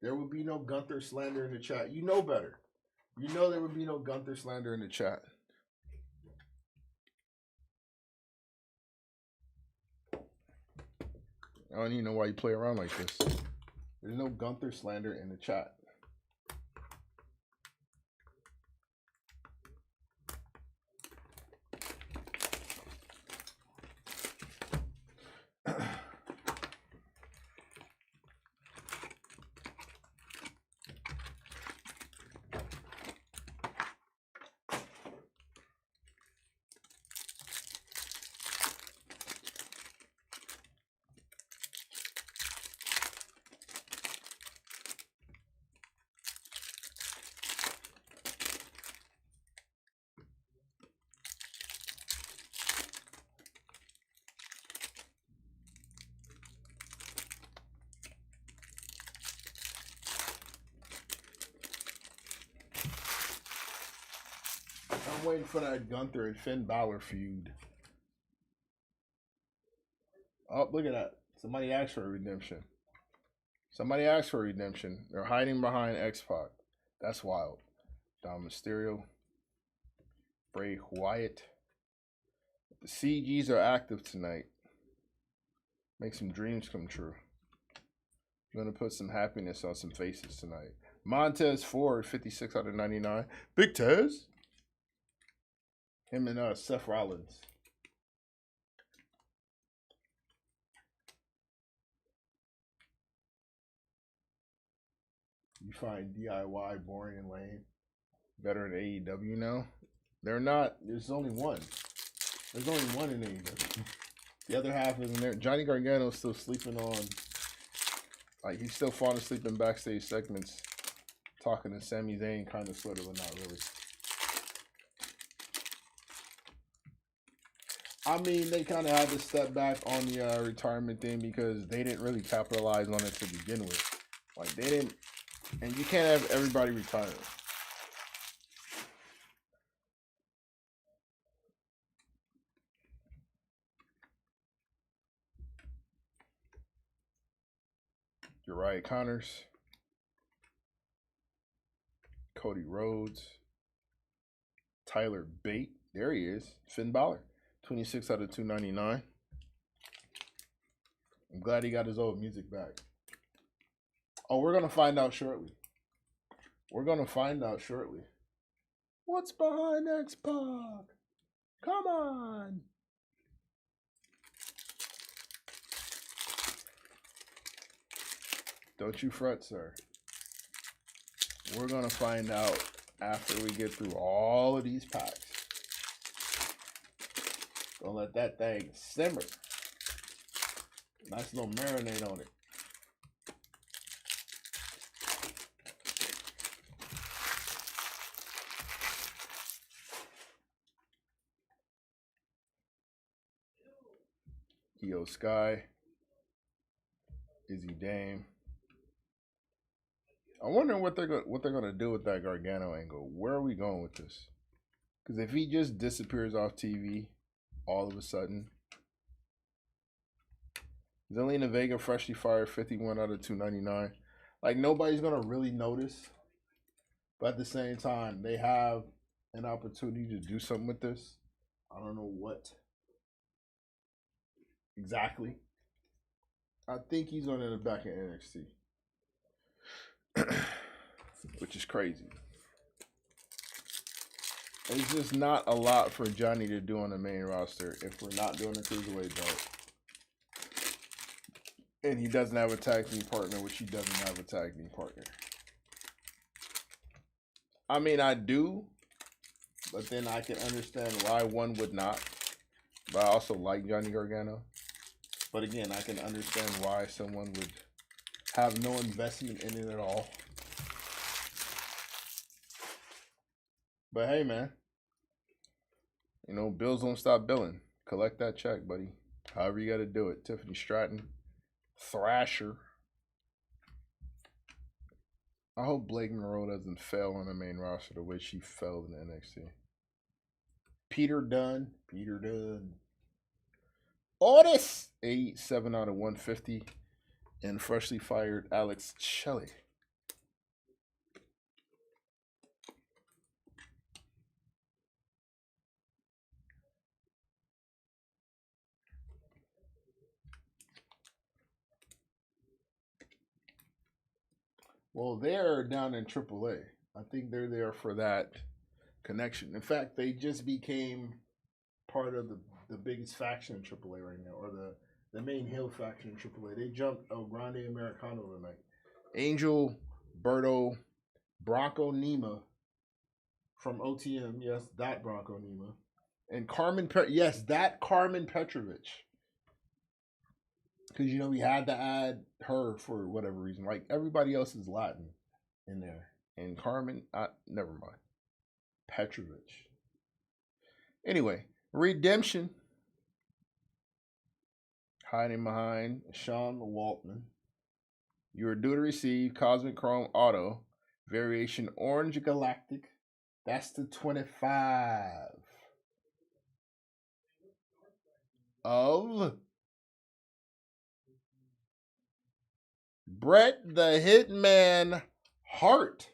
There would be no Gunther slander in the chat. You know better. You know there would be no Gunther slander in the chat. I don't even know why you play around like this. There's no Gunther slander in the chat. I'm waiting for that Gunther and Finn Balor feud. Oh, look at that. Somebody asked for a redemption. Somebody asked for a redemption. They're hiding behind X-Pac. That's wild. Dom Mysterio. Bray Wyatt. The CGs are active tonight. Make some dreams come true. I'm going to put some happiness on some faces tonight. Montez Ford, 56 out of 99. Big Tez. Him and Seth Rollins. You find DIY boring and lame. Better than AEW now? They're not. There's only one. There's only one in AEW. The other half isn't there. Johnny Gargano's still sleeping on. Like, he's still falling asleep in backstage segments. Talking to Sami Zayn, kind of, sort of, but not really. I mean, they kind of had to step back on the retirement thing because they didn't really capitalize on it to begin with. Like, they didn't, and you can't have everybody retire. Uriah Connors, Cody Rhodes, Tyler Bate, there he is, Finn Balor, 26 out of 299. I'm glad he got his old music back. Oh, we're going to find out shortly. We're going to find out shortly. What's behind X-Pac? Come on. Don't you fret, sir. We're going to find out after we get through all of these packs. Gonna let that thing simmer. Nice little marinade on it. Io Sky. Izzy Dame. I'm wondering what they're gonna do with that Gargano angle. Where are we going with this? Because if he just disappears off TV all of a sudden, Zelina Vega freshly fired, 51 out of 299. Like, nobody's gonna really notice, but at the same time, they have an opportunity to do something with this. I don't know what exactly. I think he's gonna end up back in NXT. Which is crazy. It's just not a lot for Johnny to do on the main roster if we're not doing a cruiserweight belt. And he doesn't have a tag team partner, which he doesn't have a tag team partner. I mean, I do, but then I can understand why one would not. But I also like Johnny Gargano. But again, I can understand why someone would have no investment in it at all. But hey, man, you know, bills don't stop billing. Collect that check, buddy. However you got to do it. Tiffany Stratton, Thrasher. I hope Blake Monroe doesn't fail on the main roster the way she failed in NXT. Peter Dunn. Otis, 87 out of 150. And freshly fired Alex Shelley. Well, they're down in AAA. I think they're there for that connection. In fact, they just became part of the biggest faction in AAA right now, or the main heel faction in AAA. They jumped El Grande Americano tonight. Angel, Berto, Bronco Nima from OTM. Yes, that Bronco Nima. And Carmen, that Carmen Petrovich. Because, you know, we had to add her for whatever reason. Like, everybody else is Latin in there. And Carmen, never mind. Petrovich. Anyway, Redemption. Hiding behind Sean Waltman. You are due to receive Cosmic Chrome Auto. Variation Orange Galactic. That's the 25. Of Bret the Hitman Hart.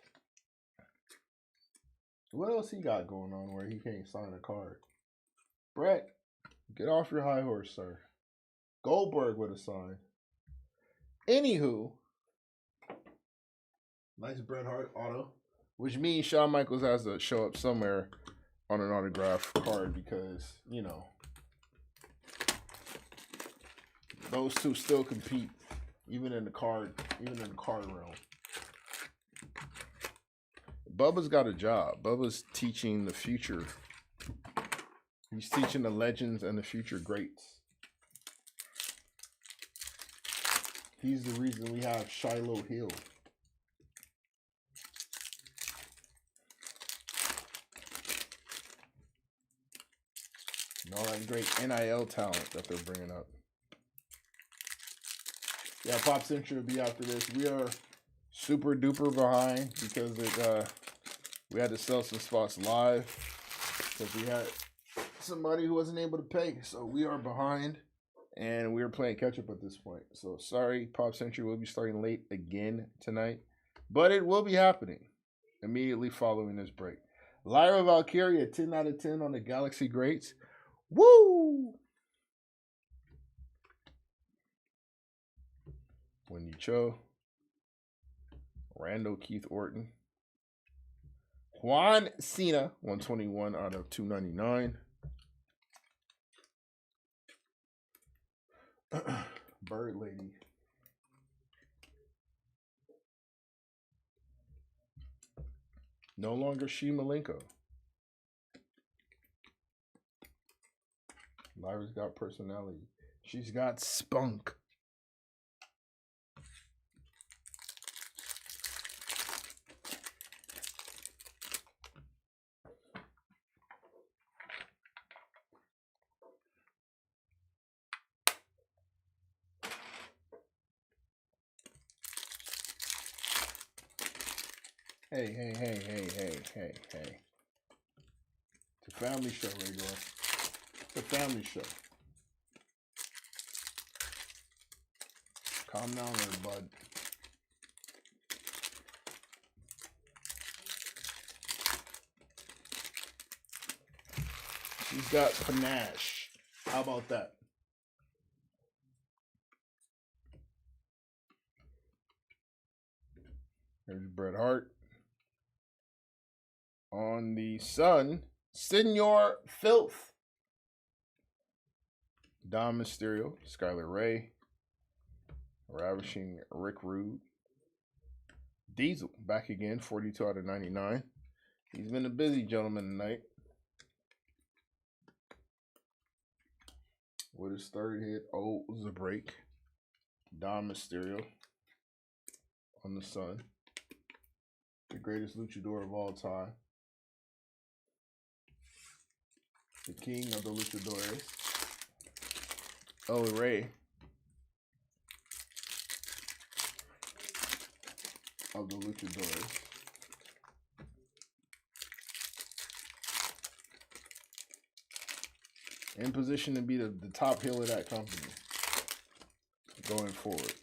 What else he got going on where he can't sign a card? Bret, get off your high horse, sir. Goldberg would have signed. Anywho, nice Bret Hart auto, which means Shawn Michaels has to show up somewhere on an autograph card because, you know, those two still compete even in the card realm. Bubba's got a job. Bubba's teaching the future. He's teaching the legends and the future greats. He's the reason we have Shiloh Hill. And all that great NIL talent that they're bringing up. Yeah, Pop Century will be after this. We are super duper behind because we had to sell some spots live because we had somebody who wasn't able to pay. So we are behind and we are playing catch up at this point. So sorry, Pop Century will be starting late again tonight, but it will be happening immediately following this break. Lyra Valkyria, 10 out of 10 on the Galaxy Greats. Woo! Wendy Cho. Randall Keith Orton. Juan Cena, 121 out of 299. Bird Lady. No longer She Malenko. Lyra's got personality. She's got spunk. Hey. It's a family show, Rhaegar. It's a family show. Calm down there, bud. She's got panache. How about that? There's Bret Hart. On the Sun, Senor Filth. Dom Mysterio, Skylar Ray. Ravishing Rick Rude. Diesel, back again, 42 out of 99. He's been a busy gentleman tonight. with his third hit. Oh, it was a break. Dom Mysterio on the Sun. The greatest luchador of all time. The king of the luchadores. Oh, Ray of the luchadores. In position to be the top heel of that company going forward.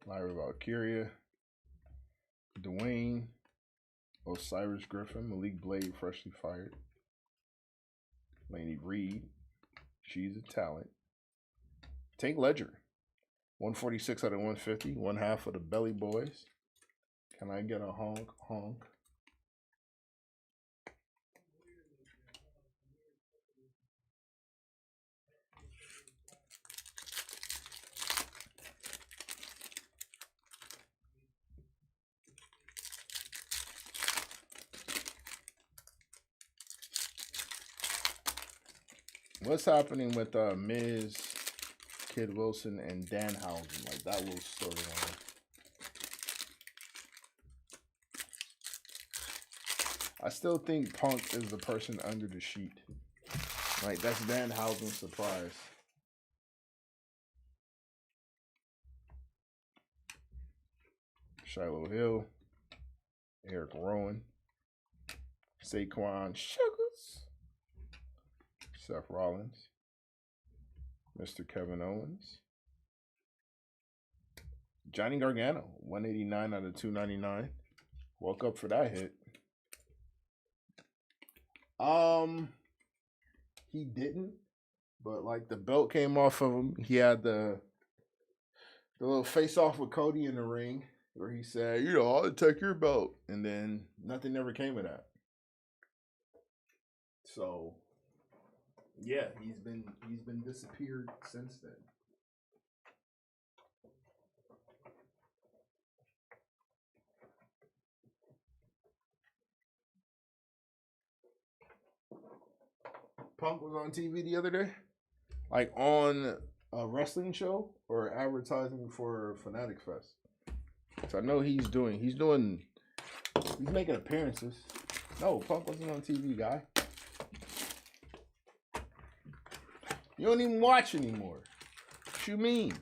Lyra Valkyria, Dwayne, Osiris Griffin, Malik Blade, freshly fired. Laney Reed, she's a talent. Tank Ledger, 146 out of 150, one half of the Belly Boys. Can I get a honk, honk? What's happening with Miz, Kid Wilson, and Danhausen? Like that little storyline. I still think Punk is the person under the sheet. Like that's Danhausen's surprise. Shiloh Hill, Eric Rowan, Saquon Sugars, Seth Rollins, Mr. Kevin Owens, Johnny Gargano, 189 out of 299. Woke up for that hit. He didn't, but like the belt came off of him. He had the little face off with Cody in the ring where he said, you know, I'll take your belt, and then nothing ever came of that. So yeah, he's been disappeared since then. Punk was on TV the other day, like on a wrestling show or advertising for Fanatic Fest. So I know he's making appearances. No, Punk wasn't on TV, guy. You don't even watch anymore. What you mean?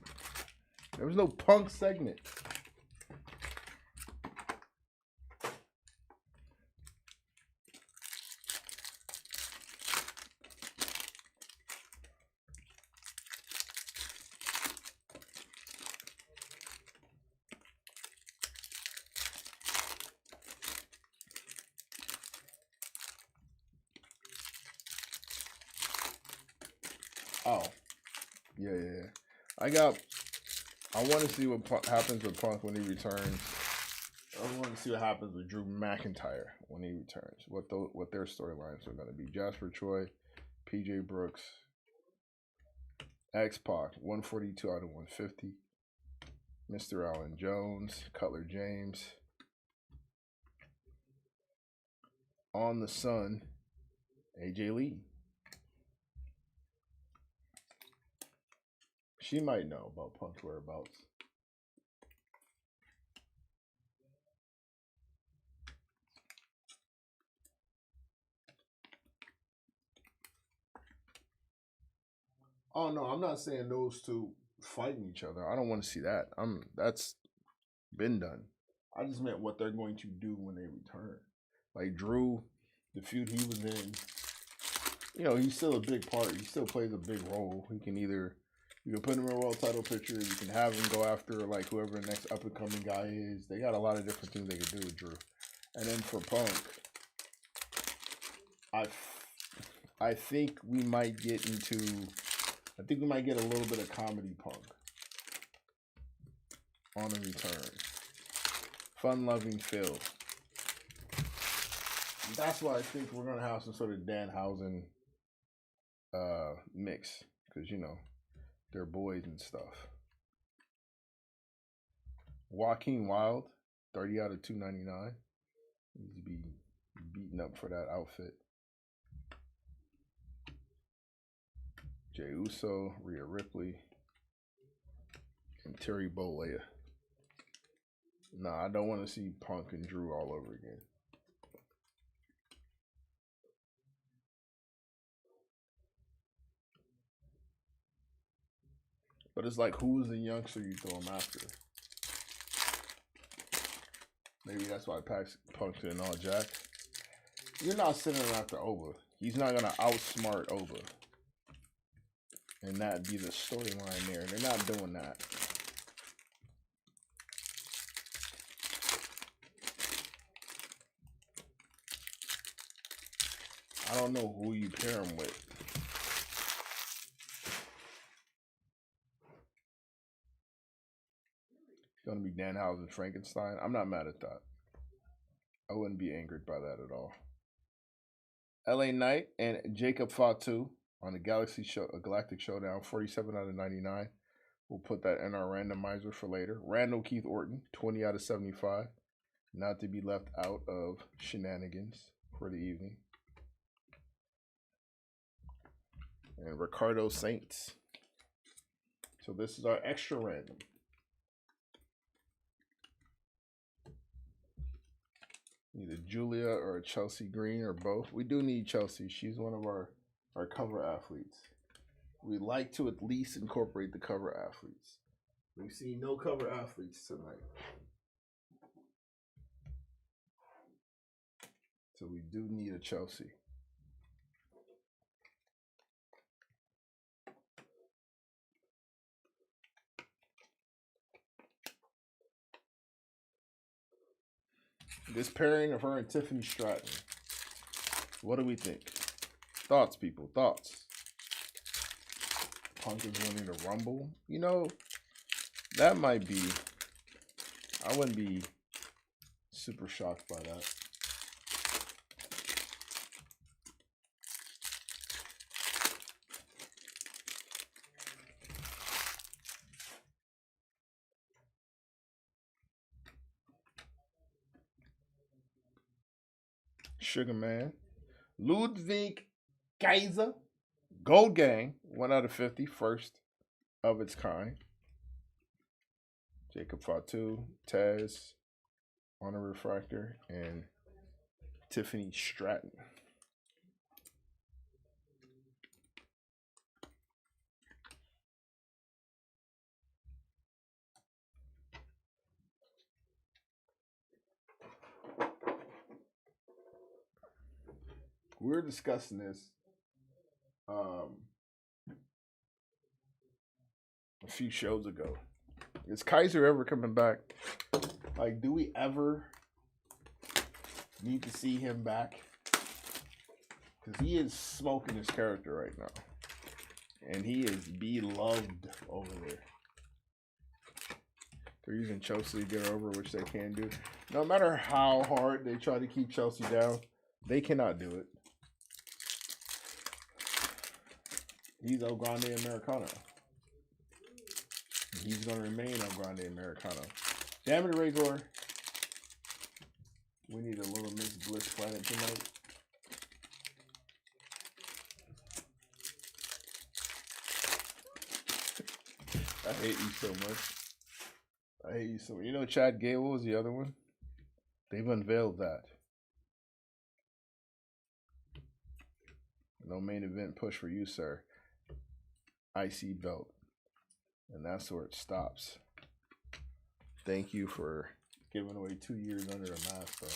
There was no Punk segment. Oh, yeah. I want to see what happens with Punk when he returns. I want to see what happens with Drew McIntyre when he returns. What their storylines are going to be. Jasper Troy, PJ Brooks, X-Pac, 142 out of 150. Mr. Allen Jones, Cutler James. On the Sun, AJ Lee. She might know about Punk's whereabouts. Oh no, I'm not saying those two fighting each other. I don't want to see that. That's been done. I just meant what they're going to do when they return. Like Drew, the feud he was in, you know, he's still a big part. He still plays a big role. You can put him in a world title picture. You can have him go after like whoever the next up and coming guy is. They got a lot of different things they could do with Drew. And then for Punk, I think we might get a little bit of comedy Punk on a return. Fun-loving Phil. That's why I think we're gonna have some sort of Danhausen mix, because you know they're boys and stuff. Joaquin Wild, 30 out of 299. Needs to be beaten up for that outfit. Jey Uso, Rhea Ripley, and Terry Bollea. Nah, I don't want to see Punk and Drew all over again. But it's like, who's the youngster you throw him after? Maybe that's why Punk's in all jack. You're not sending him after Oba. He's not going to outsmart Oba. And that'd be the storyline there. They're not doing that. I don't know who you pair him with. It's going to be Danhausen Frankenstein. I'm not mad at that. I wouldn't be angered by that at all. LA Knight and Jacob Fatu on the Galactic Showdown, 47 out of 99. We'll put that in our randomizer for later. Randall Keith Orton, 20 out of 75. Not to be left out of shenanigans for the evening. And Ricardo Saints. So this is our extra random. Either Julia or Chelsea Green or both. We do need Chelsea. She's one of our cover athletes. We like to at least incorporate the cover athletes. We've seen no cover athletes tonight. So we do need a Chelsea. This pairing of her and Tiffany Stratton. What do we think? Thoughts, people. Thoughts. Punk is winning the Rumble. You know, that might be... I wouldn't be super shocked by that. Sugar Man. Ludwig Kaiser. Gold Gang. 1 out of 50. First of its kind. Jacob Fatu. Taz. Honor Refractor. And Tiffany Stratton. We were discussing this a few shows ago. Is Kaiser ever coming back? Like, do we ever need to see him back? Because he is smoking his character right now. And he is beloved over there. They're using Chelsea to get her over, which they can do. No matter how hard they try to keep Chelsea down, they cannot do it. He's El Grande Americano. He's going to remain El Grande Americano. Damn it, Razor. We need a little Miss Bliss Planet tonight. I hate you so much. I hate you so much. You know Chad Gable was the other one? They've unveiled that. No main event push for you, sir. IC belt. And that's where it stops. Thank you for giving away 2 years under a mask, though.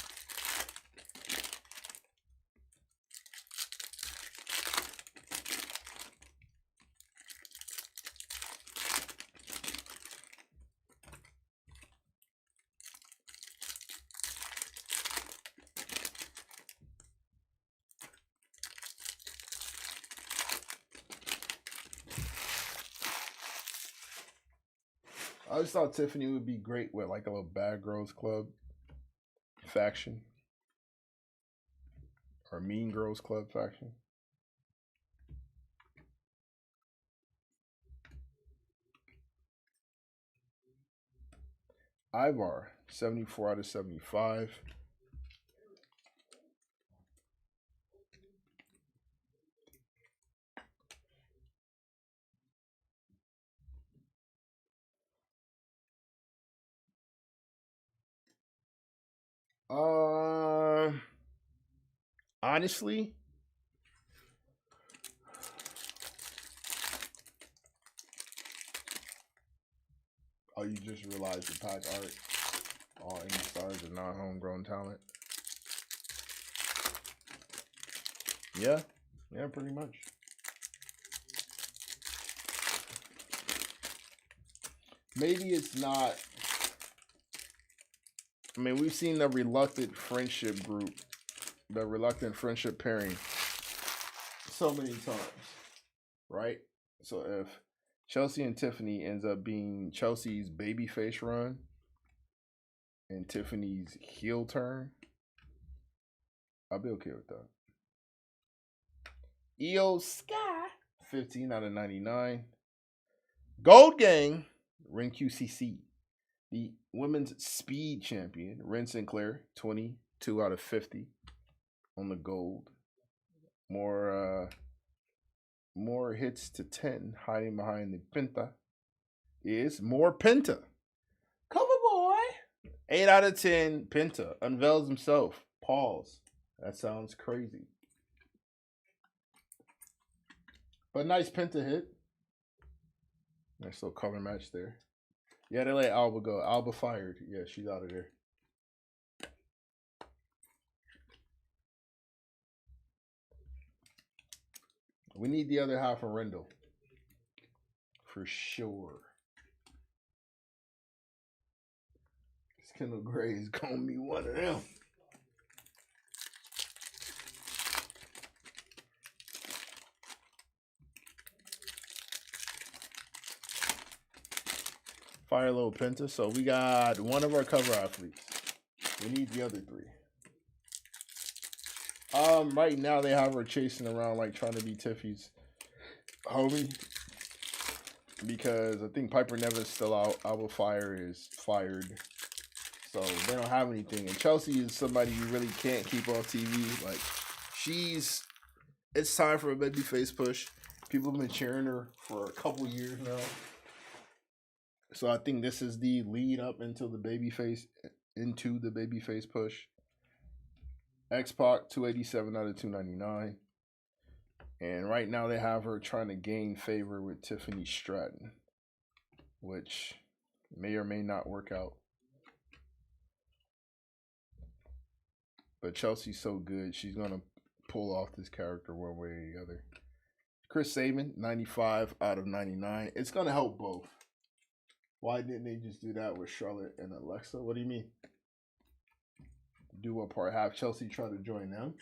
I just thought Tiffany would be great with like a little Bad Girls Club faction. Or Mean Girls Club faction. Ivar, 74 out of 75. Uh, Honestly, oh, you just realized the pack art. All any stars are not homegrown talent. Yeah, yeah, pretty much. Maybe it's not. I mean, we've seen the reluctant friendship group, the reluctant friendship pairing, so many times, right? So if Chelsea and Tiffany ends up being Chelsea's babyface run and Tiffany's heel turn, I'll be okay with that. EO Sky, 15 out of 99. Gold Gang, Ren QCC. The women's speed champion, Ren Sinclair, 22 out of 50 on the gold. More hits to 10, hiding behind the Penta, is more Penta. Cover boy. 8 out of 10, Penta unveils himself. Pause. That sounds crazy. But nice Penta hit. Nice little color match there. Yeah, they let Alba go. Alba fired. Yeah, she's out of there. We need the other half of Rendell. For sure. This Kendall Gray is going to be one of them. Fire Low Penta. So we got one of our cover athletes. We need the other three. Right now they have her chasing around like trying to be Tiffy's homie. Because I think Piper Nevis still out. Alba Fire is fired. So they don't have anything. And Chelsea is somebody you really can't keep off TV. Like it's time for a babyface push. People have been cheering her for a couple years now. So I think this is the lead up into the babyface push. X-Pac, 287 out of 299. And right now they have her trying to gain favor with Tiffany Stratton, which may or may not work out. But Chelsea's so good, she's going to pull off this character one way or the other. Chris Sabin, 95 out of 99. It's going to help both. Why didn't they just do that with Charlotte and Alexa? What do you mean? Do what part? Have Chelsea try to join them?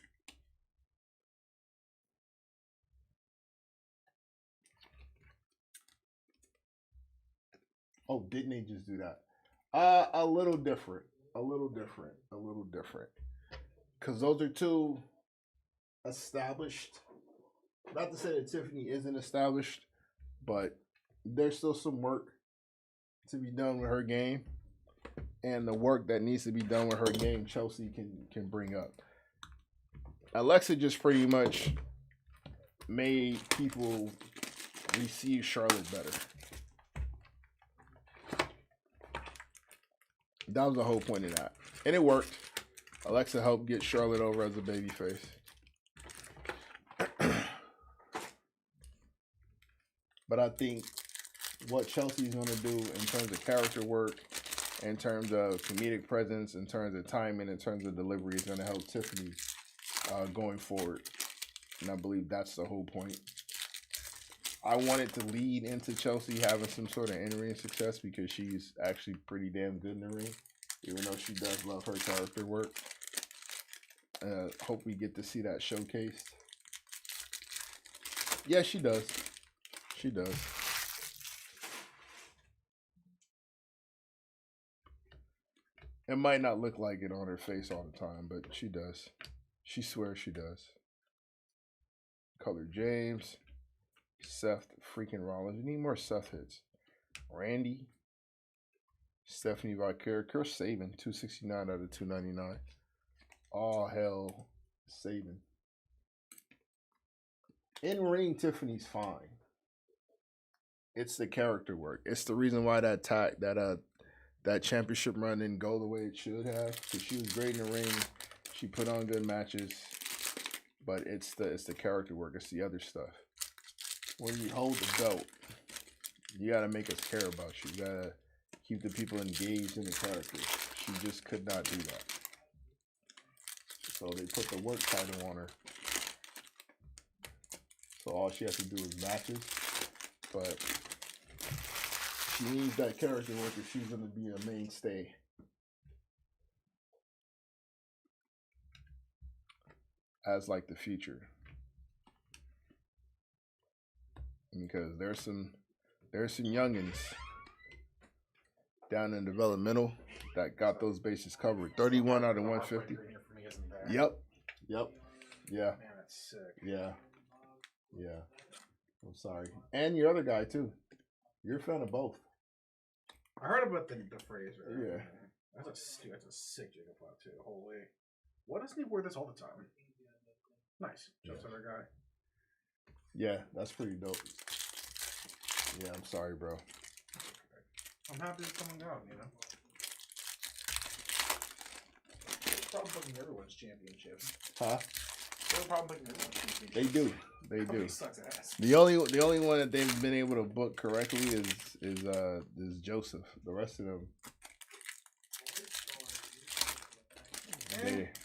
Oh, didn't they just do that? A little different. A little different. A little different. Because those are two established. Not to say that Tiffany isn't established, but there's still some work to be done with her game. And the work that needs to be done with her game, Chelsea can bring up. Alexa just pretty much made people receive Charlotte better. That was the whole point of that. And it worked. Alexa helped get Charlotte over as a babyface. But I think what Chelsea's going to do in terms of character work, in terms of comedic presence, in terms of timing, in terms of delivery, is going to help Tiffany going forward. And I believe that's the whole point. I wanted to lead into Chelsea having some sort of in-ring success because she's actually pretty damn good in the ring, even though she does love her character work. Hope we get to see that showcased. Yeah, she does. She does. It might not look like it on her face all the time, but she does. She swears she does. Color James. Seth freaking Rollins. You need more Seth hits. Randy. Stephanie Vicaire, Chris Sabin, 269 out of 299. All hell, Sabin. In ring, Tiffany's fine. It's the character work. It's the reason why that championship run didn't go the way it should have. Because she was great in the ring, she put on good matches, but it's the character work. It's the other stuff. When you hold the belt, you gotta make us care about you. You gotta keep the people engaged in the character. She just could not do that. So they put the work title on her. So all she has to do is matches. But she needs that character work if she's going to be a mainstay. As like the future. Because there's some youngins down in developmental that got those bases covered. 31 out of 150. Yep. Yeah. Man, that's sick. Yeah. I'm sorry. And your other guy too. You're a fan of both. I heard about the phrase. Right? Yeah. That's a sick Jacob Pot too. Holy. Why doesn't he wear this all the time? Nice. Just other guy. Yeah, that's pretty dope. Yeah, I'm sorry, bro. Okay. I'm happy it's coming out, you know? Probably booking everyone's championships. Huh? They're probably booking everyone's championships. They do. They do. Sucks ass. The only one that they've been able to book correctly is Joseph. The rest of them,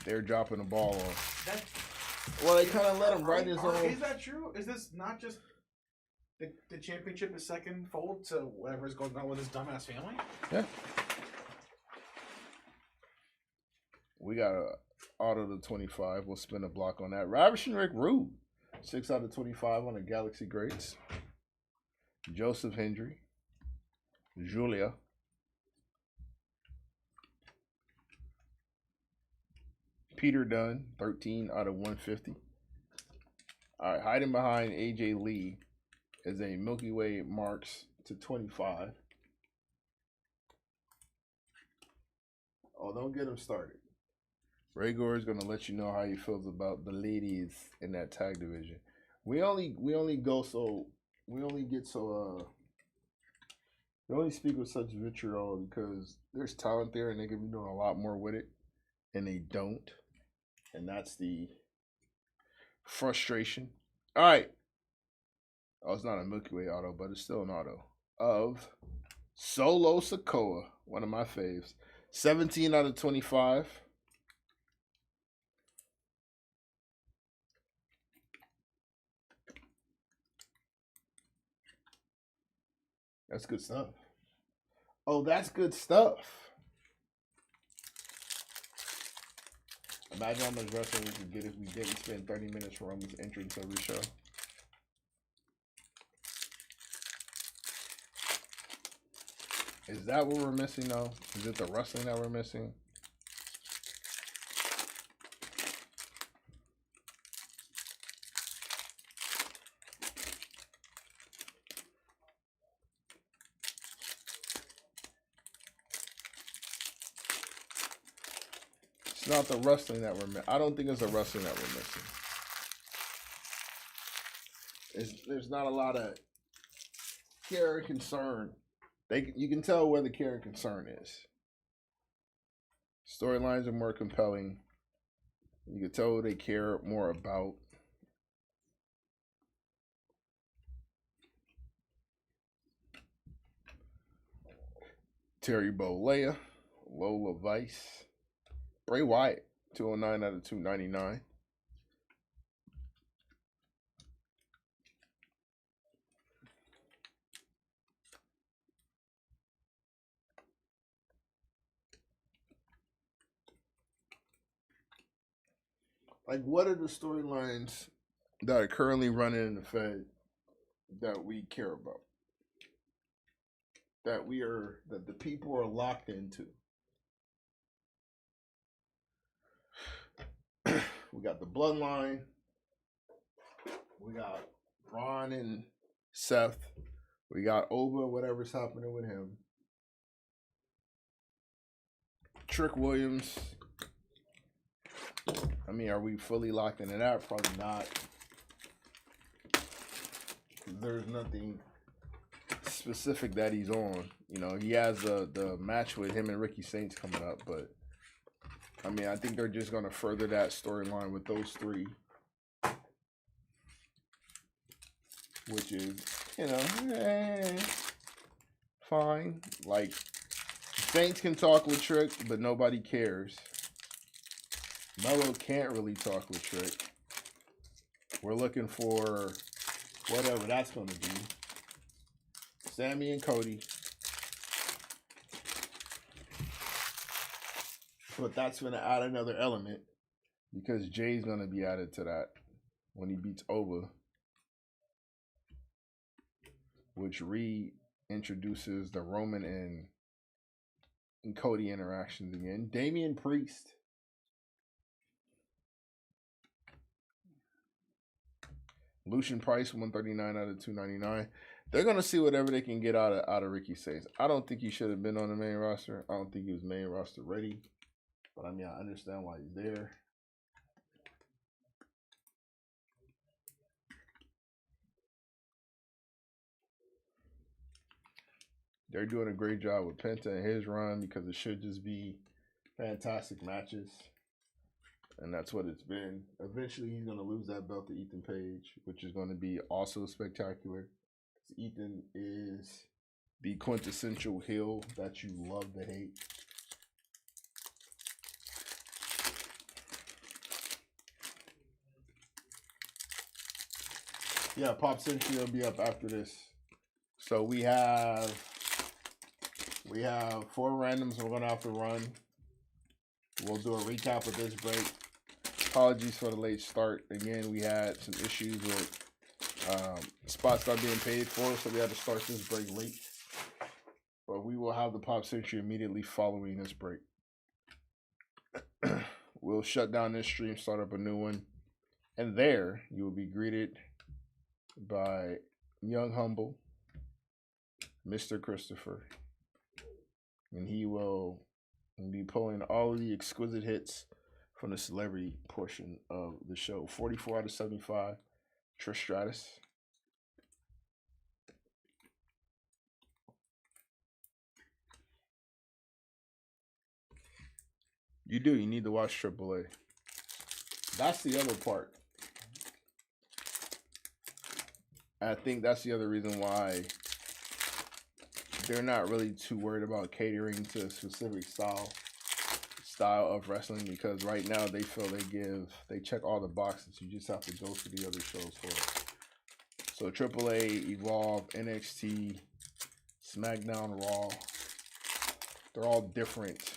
they're dropping the ball on. Well, they kind of let him write his own. Is that true? Is this not just the championship is second fold to whatever is going on with his dumbass family? Yeah. We got a auto to 25. We'll spin a block on that. Ravishing Rick Rude, 6 out of 25 on the Galaxy Greats. Joseph Hendry, Julia. Peter Dunn, 13 out of 150. All right, hiding behind AJ Lee is a Milky Way Marks to 25. Oh, don't get him started. Ray Gore is gonna let you know how he feels about the ladies in that tag division. We only speak with such vitriol because there's talent there and they could be doing a lot more with it, and they don't. And that's the frustration. All right. Oh, it's not a Milky Way auto, but it's still an auto of Solo Sikoa, one of my faves. 17 out of 25. That's good stuff. Oh, that's good stuff. Imagine how much wrestling we could get if we didn't spend 30 minutes for Roman's entrance every show. Is that what we're missing, though? Is it the wrestling that we're missing? It's not the wrestling that we're missing. I don't think it's the wrestling that we're missing. There's not a lot of care and concern. You can tell where the care and concern is. Storylines are more compelling. You can tell they care more about. Terry Bollea, Lola Vice, Bray Wyatt, 209 out of 299. Like, what are the storylines that are currently running in the Fed that we care about? That the people are locked into? We got the Bloodline. We got Braun and Seth. We got Ova, whatever's happening with him. Trick Williams. I mean, are we fully locked into that? Probably not. There's nothing specific that he's on. You know, he has the match with him and Ricky Saints coming up, but I mean, I think they're just going to further that storyline with those three, which is, you know, fine. Like, Saints can talk with Trick, but nobody cares. Melo can't really talk with Trick. We're looking for whatever that's going to be. Sammy and Cody. But that's going to add another element because Jay's going to be added to that when he beats Ova, which reintroduces the Roman and Cody interactions again. Damian Priest. Lucian Price, 139 out of 299. They're going to see whatever they can get out of Ricky Saints. I don't think he should have been on the main roster. I don't think he was main roster ready. But I mean, I understand why he's there. They're doing a great job with Penta and his run because it should just be fantastic matches. And that's what it's been. Eventually, he's going to lose that belt to Ethan Page, which is going to be also spectacular. Ethan is the quintessential heel that you love to hate. Yeah, Pop Century will be up after this. So we have 4 randoms we're gonna have to run. We'll do a recap of this break. Apologies for the late start. Again, we had some issues with spots not being paid for, so we had to start this break late. But we will have the Pop Century immediately following this break. We'll shut down this stream, start up a new one, and there you will be greeted by Young Humble, Mr. Christopher, and he will be pulling all of the exquisite hits from the celebrity portion of the show. 44 out of 75, Trish Stratus. You need to watch AAA. That's the other part. I think that's the other reason why they're not really too worried about catering to a specific style of wrestling, because right now they feel they check all the boxes. You just have to go to the other shows for it. So AAA, Evolve, NXT, SmackDown, Raw, they're all different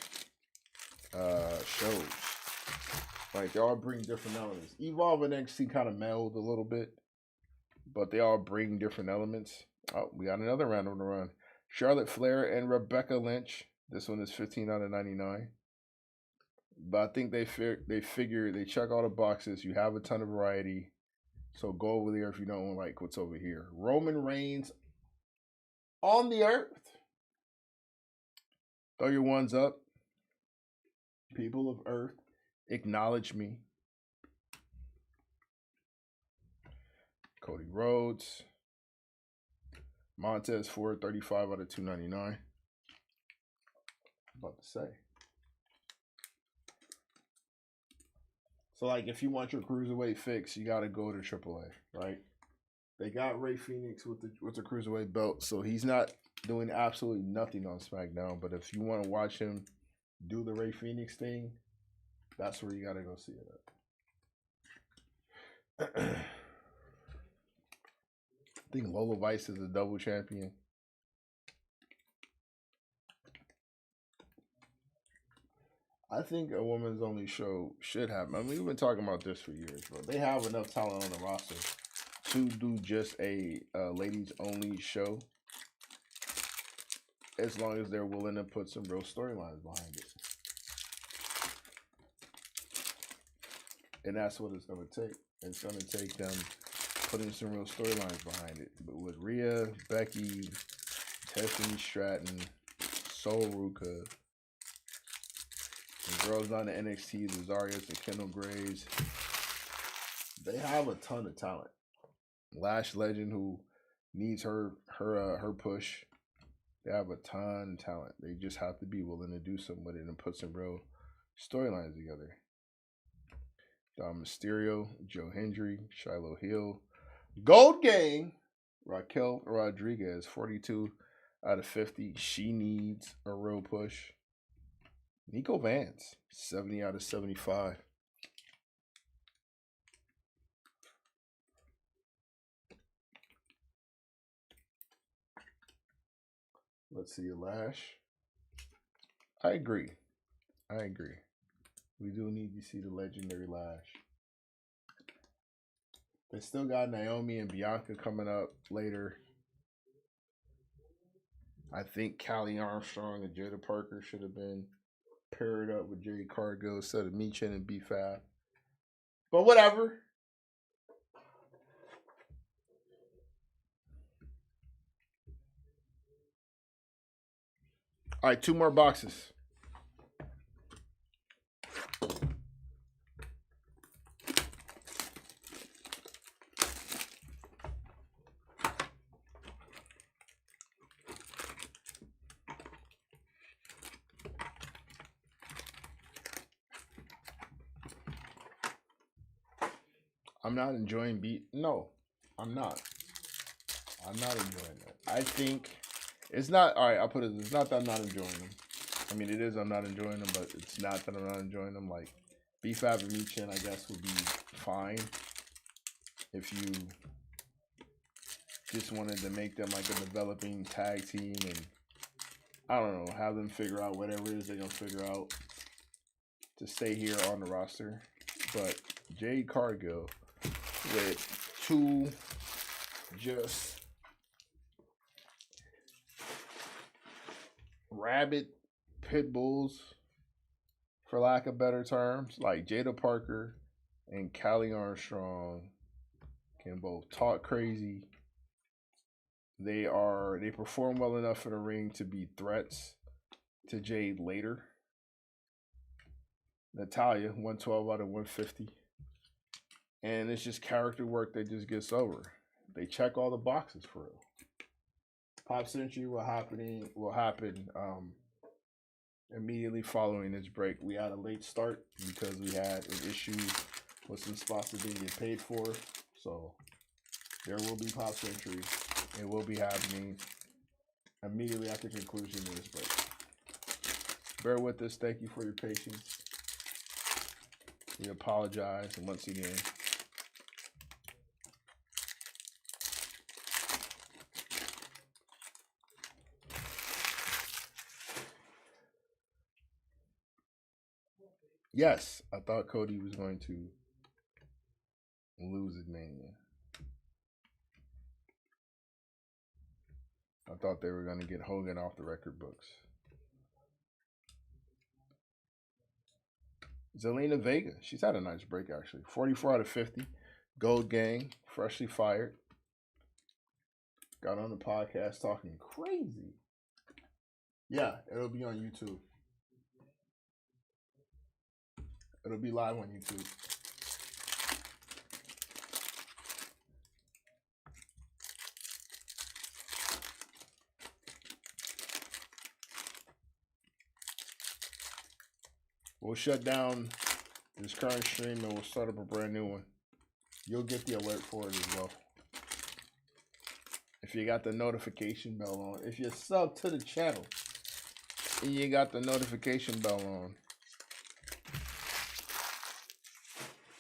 shows. Like, they all bring different elements. Evolve and NXT kind of meld a little bit, but they all bring different elements. Oh, we got another random to run. Charlotte Flair and Rebecca Lynch. This one is 15 out of 99. But I think they figure they check all the boxes. You have a ton of variety, so go over there if you don't like what's over here. Roman Reigns on the earth. Throw your ones up. People of Earth, acknowledge me. Cody Rhodes. Montez Ford, 35 out of 299. About to say. So, like, if you want your cruiserweight fix, you got to go to AAA, right? They got Rey Fenix with the cruiserweight belt, so he's not doing absolutely nothing on SmackDown. But if you want to watch him do the Rey Fenix thing, that's where you got to go see it at. I think Lola Vice is a double champion. I think a women's only show should happen. I mean, we've been talking about this for years, but they have enough talent on the roster to do just a ladies only show, as long as they're willing to put some real storylines behind it. And that's what it's going to take. It's going to take them putting some real storylines behind it. But with Rhea, Becky, Tiffany Stratton, Sol Ruka, The girls on the NXT, the Zarias and Kendall Graves, they have a ton of talent. Lash Legend, who needs her push. They have a ton of talent. They just have to be willing to do something with it and put some real storylines together. Dom Mysterio, Joe Hendry, Shiloh Hill, Gold Gang, Raquel Rodriguez, 42 out of 50. She needs a real push. Nico Vance, 70 out of 75. Let's see, Lash. I agree. We do need to see the legendary Lash. They still got Naomi and Bianca coming up later. I think Callie Armstrong and Jada Parker should have been paired up with Jade Cargill instead of Michin and B-Fab. But whatever. All right, 2 more boxes. I'm not enjoying No, I'm not. I'm not enjoying it. I think it's not. All right, I'll put it. It's not that I'm not enjoying them. I mean, it is. I'm not enjoying them, but it's not that I'm not enjoying them. Like B-Fab and Michin, I guess, would be fine if you just wanted to make them like a developing tag team and I don't know, have them figure out whatever it is they're gonna figure out to stay here on the roster. But Jade Cargill with 2 just rabid pit bulls, for lack of better terms, like Jada Parker and Callie Armstrong can both talk crazy. They perform well enough in the ring to be threats to Jade later. Natalia, 112 out of 150. And it's just character work that just gets over. They check all the boxes for real. Pop Century will happen immediately following this break. We had a late start because we had an issue with some spots that didn't get paid for. So there will be Pop Century. It will be happening immediately after conclusion of this break. Bear with us. Thank you for your patience. We apologize once again. Yes, I thought Cody was going to lose at Mania. I thought they were going to get Hogan off the record books. Zelina Vega, she's had a nice break actually. 44 out of 50. Gold Gang, freshly fired. Got on the podcast talking crazy. Yeah, it'll be on YouTube. It'll be live on YouTube. We'll shut down this current stream and we'll start up a brand new one. You'll get the alert for it as well. If you got the notification bell on. If you're sub to the channel and you got the notification bell on,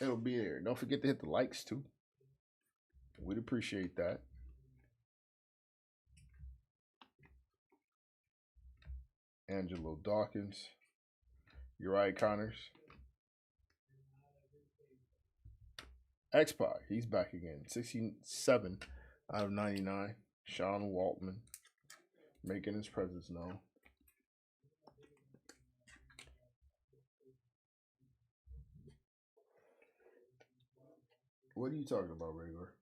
it'll be there. Don't forget to hit the likes too. We'd appreciate that. Angelo Dawkins. Uriah Connors. X-Pac, he's back again. 67 out of 99. Sean Waltman making his presence known. What are you talking about, regular?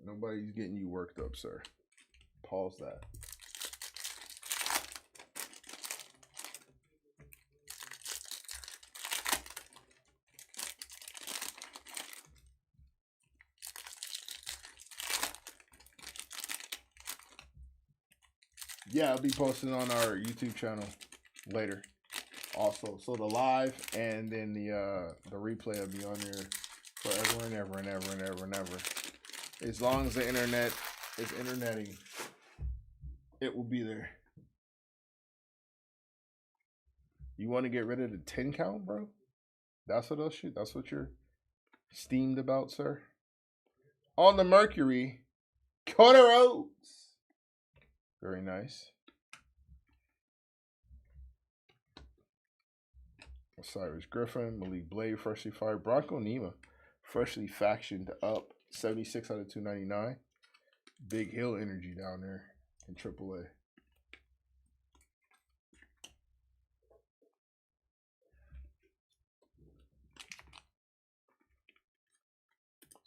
Nobody's getting you worked up, sir. Pause that. Yeah, I'll be posting on our YouTube channel later. Also, so the live and then the replay will be on there forever and ever and ever and ever and ever. As long as the internet is interneting, it will be there. You want to get rid of the 10 count, bro? That's what else shoot. That's what you're steamed about, sir. On the Mercury, Cody Rhodes. Very nice. Cyrus Griffin, Malik Blade, freshly fired. Bronco Nima, freshly factioned up. 76 out of 299. Big Hill energy down there in AAA.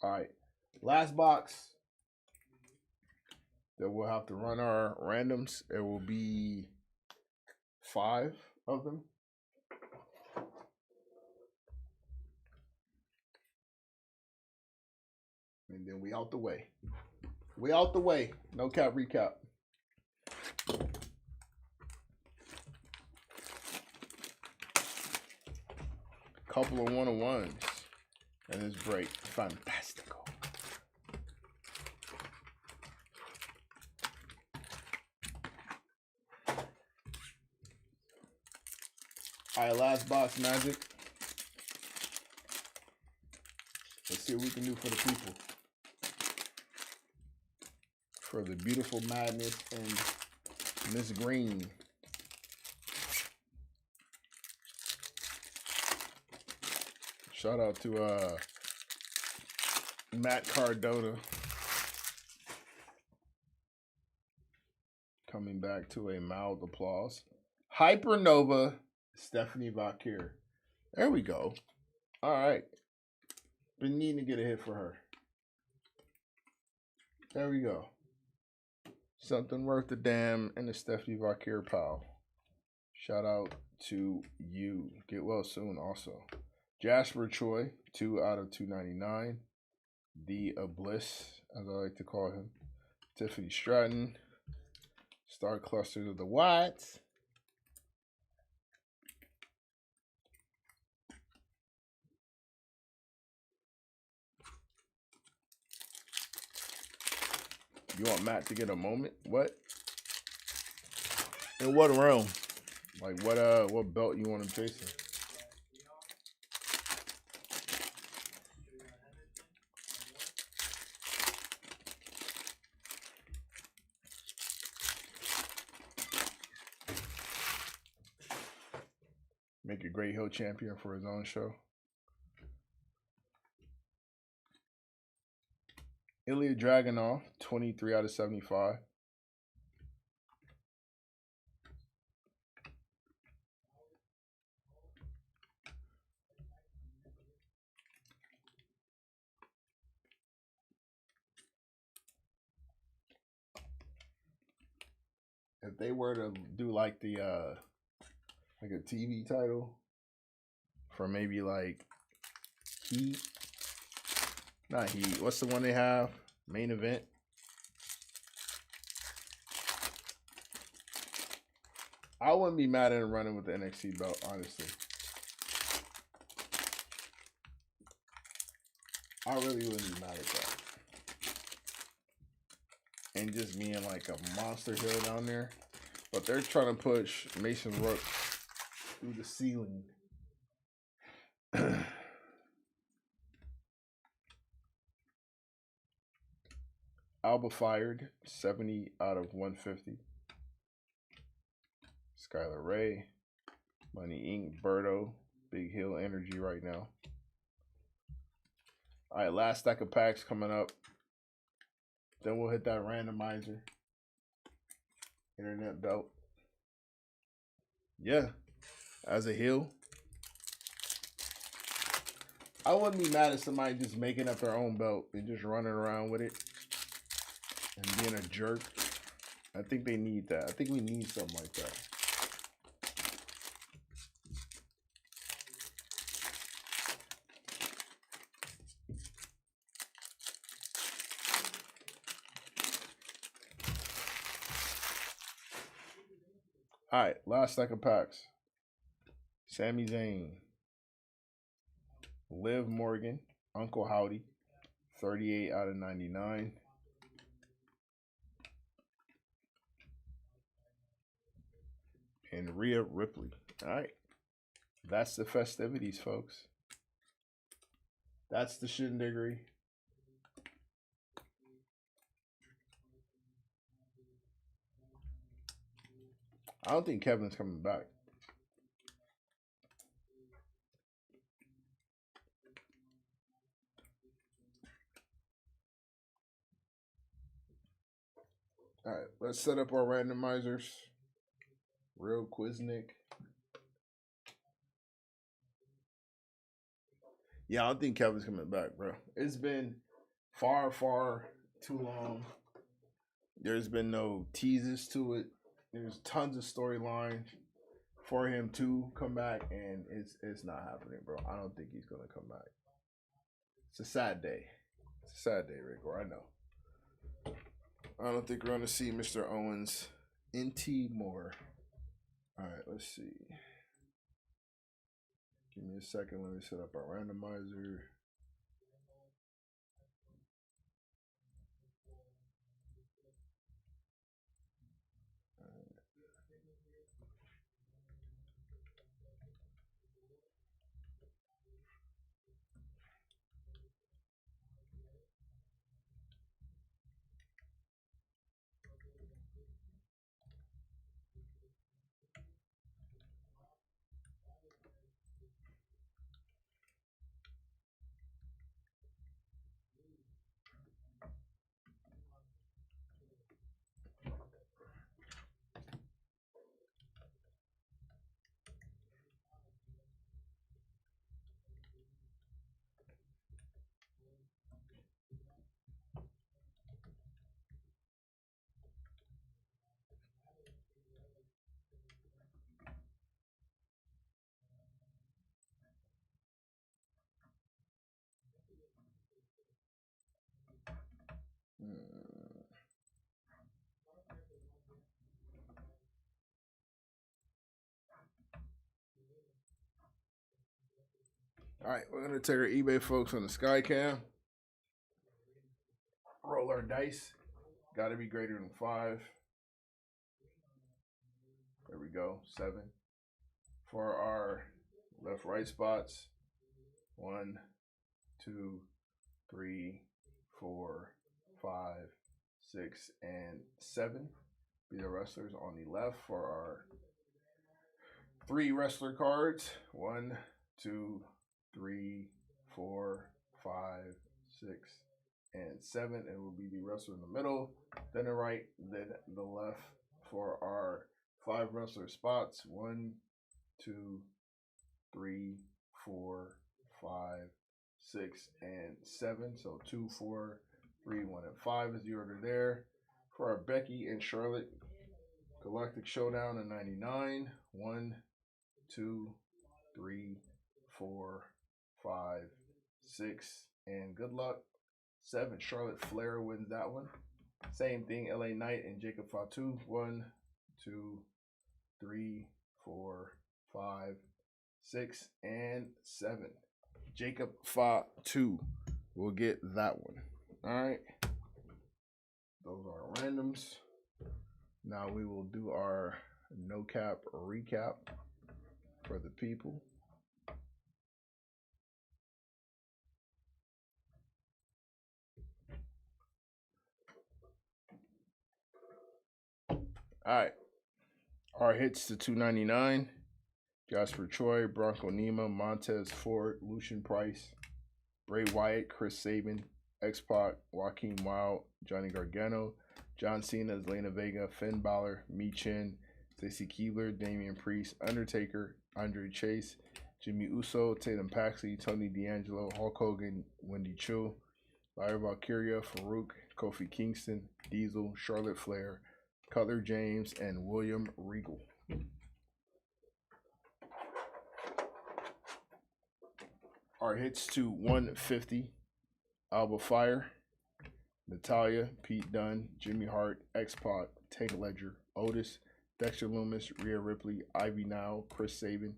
All right. Last box that we'll have to run our randoms. It will be 5 of them. And then we out the way. We out the way. No cap recap. Couple of 1-on-1s. And this break. Fantastical. All right, last box, Magic. Let's see what we can do for the people. For the beautiful madness and Miss Green. Shout out to Matt Cardona. Coming back to a mild applause. Hypernova, Stephanie Vakir. There we go. All right. Been needing to get a hit for her. There we go. Something worth the damn and the Stephanie Vakir pal. Shout out to you. Get well soon also. Jasper Choi, 2 out of 299. The Bliss, as I like to call him. Tiffany Stratton. Star Clusters of the Whites. You want Matt to get a moment? What? In what realm? Like what belt you want him chasing? Make a Great Hill champion for his own show. Ilya Dragunov, 23 out of 75. If they were to do like the like a TV title for maybe like Heat, not Heat. What's the one they have? Main Event. I wouldn't be mad at him running with the NXT belt, honestly. I really wouldn't be mad at that. And just being like a monster hill down there. But they're trying to push Mason Rook through the ceiling. Alba fired, 70 out of 150. Skylar Ray, Money Inc., Berto, Big Hill energy right now. All right, last stack of packs coming up. Then we'll hit that randomizer. Internet belt. Yeah, as a heel. I wouldn't be mad at somebody just making up their own belt and just running around with it and being a jerk. I think they need that. I think we need something like that. All right, last stack of packs. Sami Zayn, Liv Morgan, Uncle Howdy, 38 out of 99. And Rhea Ripley. All right. That's the festivities, folks. That's the shindiggery. I don't think Kevin's coming back. All right, let's set up our randomizers. Real Quiznik. Yeah, I don't think Kevin's coming back, bro. It's been far, far too long. There's been no teases to it. There's tons of storyline for him to come back, and it's not happening, bro. I don't think he's gonna come back. It's a sad day. It's a sad day, Rick, or I know. I don't think we're going to see Mr. Owens NT more. All right, let's see. Give me a second. Let me set up our randomizer. All right, we're going to take our eBay folks on the Skycam. Roll our dice. Got to be greater than 5. There we go. 7. For our left-right spots. 1, 2, 3, 4, 5, 6, and 7. Be the wrestlers on the left for our 3 wrestler cards. 1, 2, 3, 4, 5, 6, and 7. It will be the wrestler in the middle, then the right, then the left for our 5 wrestler spots. 1, 2, 3, 4, 5, 6, and 7. So 2, 4, 3, 1, and 5 is the order there. For our Becky and Charlotte Galactic Showdown in 99. 1, 2, 3, 4, 5, 6, and good luck. 7. Charlotte Flair wins that one. Same thing, LA Knight and Jacob Fatu. 1, 2, 3, 4, 5, 6, and 7. Jacob Fatu will get that one. All right. Those are our randoms. Now we will do our no cap recap for the people. All right. Our hits to 299. Jasper Troy, Bronco Nima, Montez Ford, Lucian Price, Bray Wyatt, Chris Sabin, X-Pac, Joaquin Wild, Johnny Gargano, John Cena, Zelina Vega, Finn Balor, Mi Chin, Stacy Keibler, Damian Priest, Undertaker, Andre Chase, Jimmy Uso, Tatum Paxley, Tony D'Angelo, Hulk Hogan, Wendy Chu, Lyra Valkyria, Farouk, Kofi Kingston, Diesel, Charlotte Flair, Cutler James, and William Regal. Our hits to 150. Alba Fire, Natalia, Pete Dunne, Jimmy Hart, X-Pac, Tank Ledger, Otis, Dexter Loomis, Rhea Ripley, Ivy Now, Chris Sabin,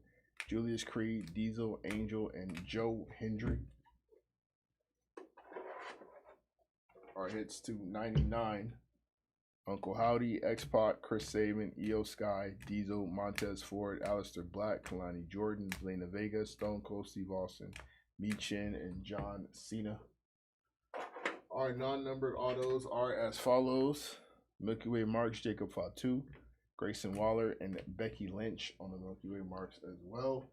Julius Creed, Diesel, Angel, and Joe Hendry. Our hits to 99. Uncle Howdy, X-Pac, Chris Sabin, Io Sky, Diesel, Montez Ford, Aleister Black, Kalani Jordan, Zelina Vega, Stone Cold Steve Austin, Mi Chin, and John Cena. Our non-numbered autos are as follows. Milky Way Marks, Jacob Fatu, Grayson Waller, and Becky Lynch on the Milky Way Marks as well.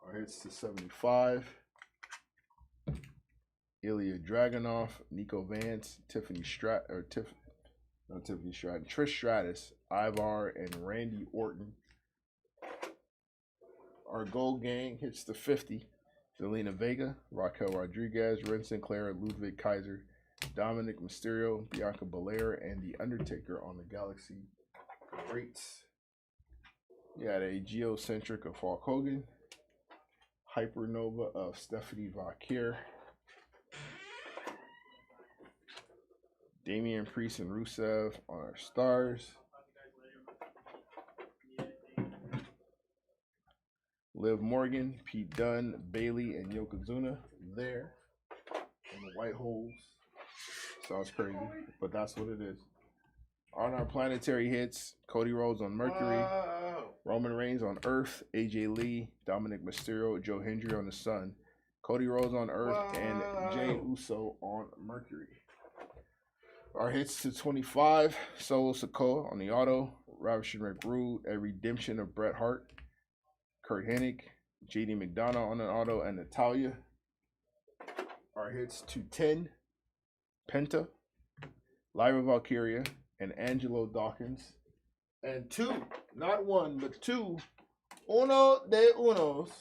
Our hits to 75. Ilya Dragunov, Nico Vance, Trish Stratus, Ivar, and Randy Orton. Our gold gang hits to 50. Zelina Vega, Raquel Rodriguez, Ren Sinclair, Ludwig Kaiser, Dominic Mysterio, Bianca Belair, and The Undertaker on the Galaxy Greats. You had a Geocentric of Hulk Hogan, Hypernova of Stephanie Vakir, Damian Priest and Rusev on our stars. Liv Morgan, Pete Dunne, Bailey, and Yokozuna there in the white holes. Sounds crazy, but that's what it is. On our planetary hits, Cody Rhodes on Mercury, Roman Reigns on Earth, AJ Lee, Dominic Mysterio, Joe Hendry on the Sun, Cody Rhodes on Earth, and Jey Uso on Mercury. Our hits to 25, Solo Sikoa on the auto, Ravishing Rick Rude, A Redemption of Bret Hart, Kurt Hennig, JD McDonough on an auto, and Natalia. Our hits to 10, Penta, Lyra Valkyria, and Angelo Dawkins. And 2, not 1, but 2, Uno de Unos,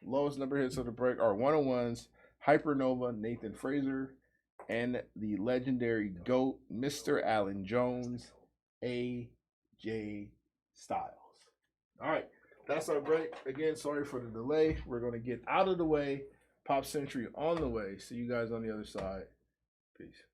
lowest number hits of the break, are 101s, Hypernova, Nathan Fraser, and the legendary GOAT, Mr. Alan Jones, AJ Styles. All right, that's our break. Again, sorry for the delay. We're going to get out of the way. Pop Century on the way. See you guys on the other side. Peace.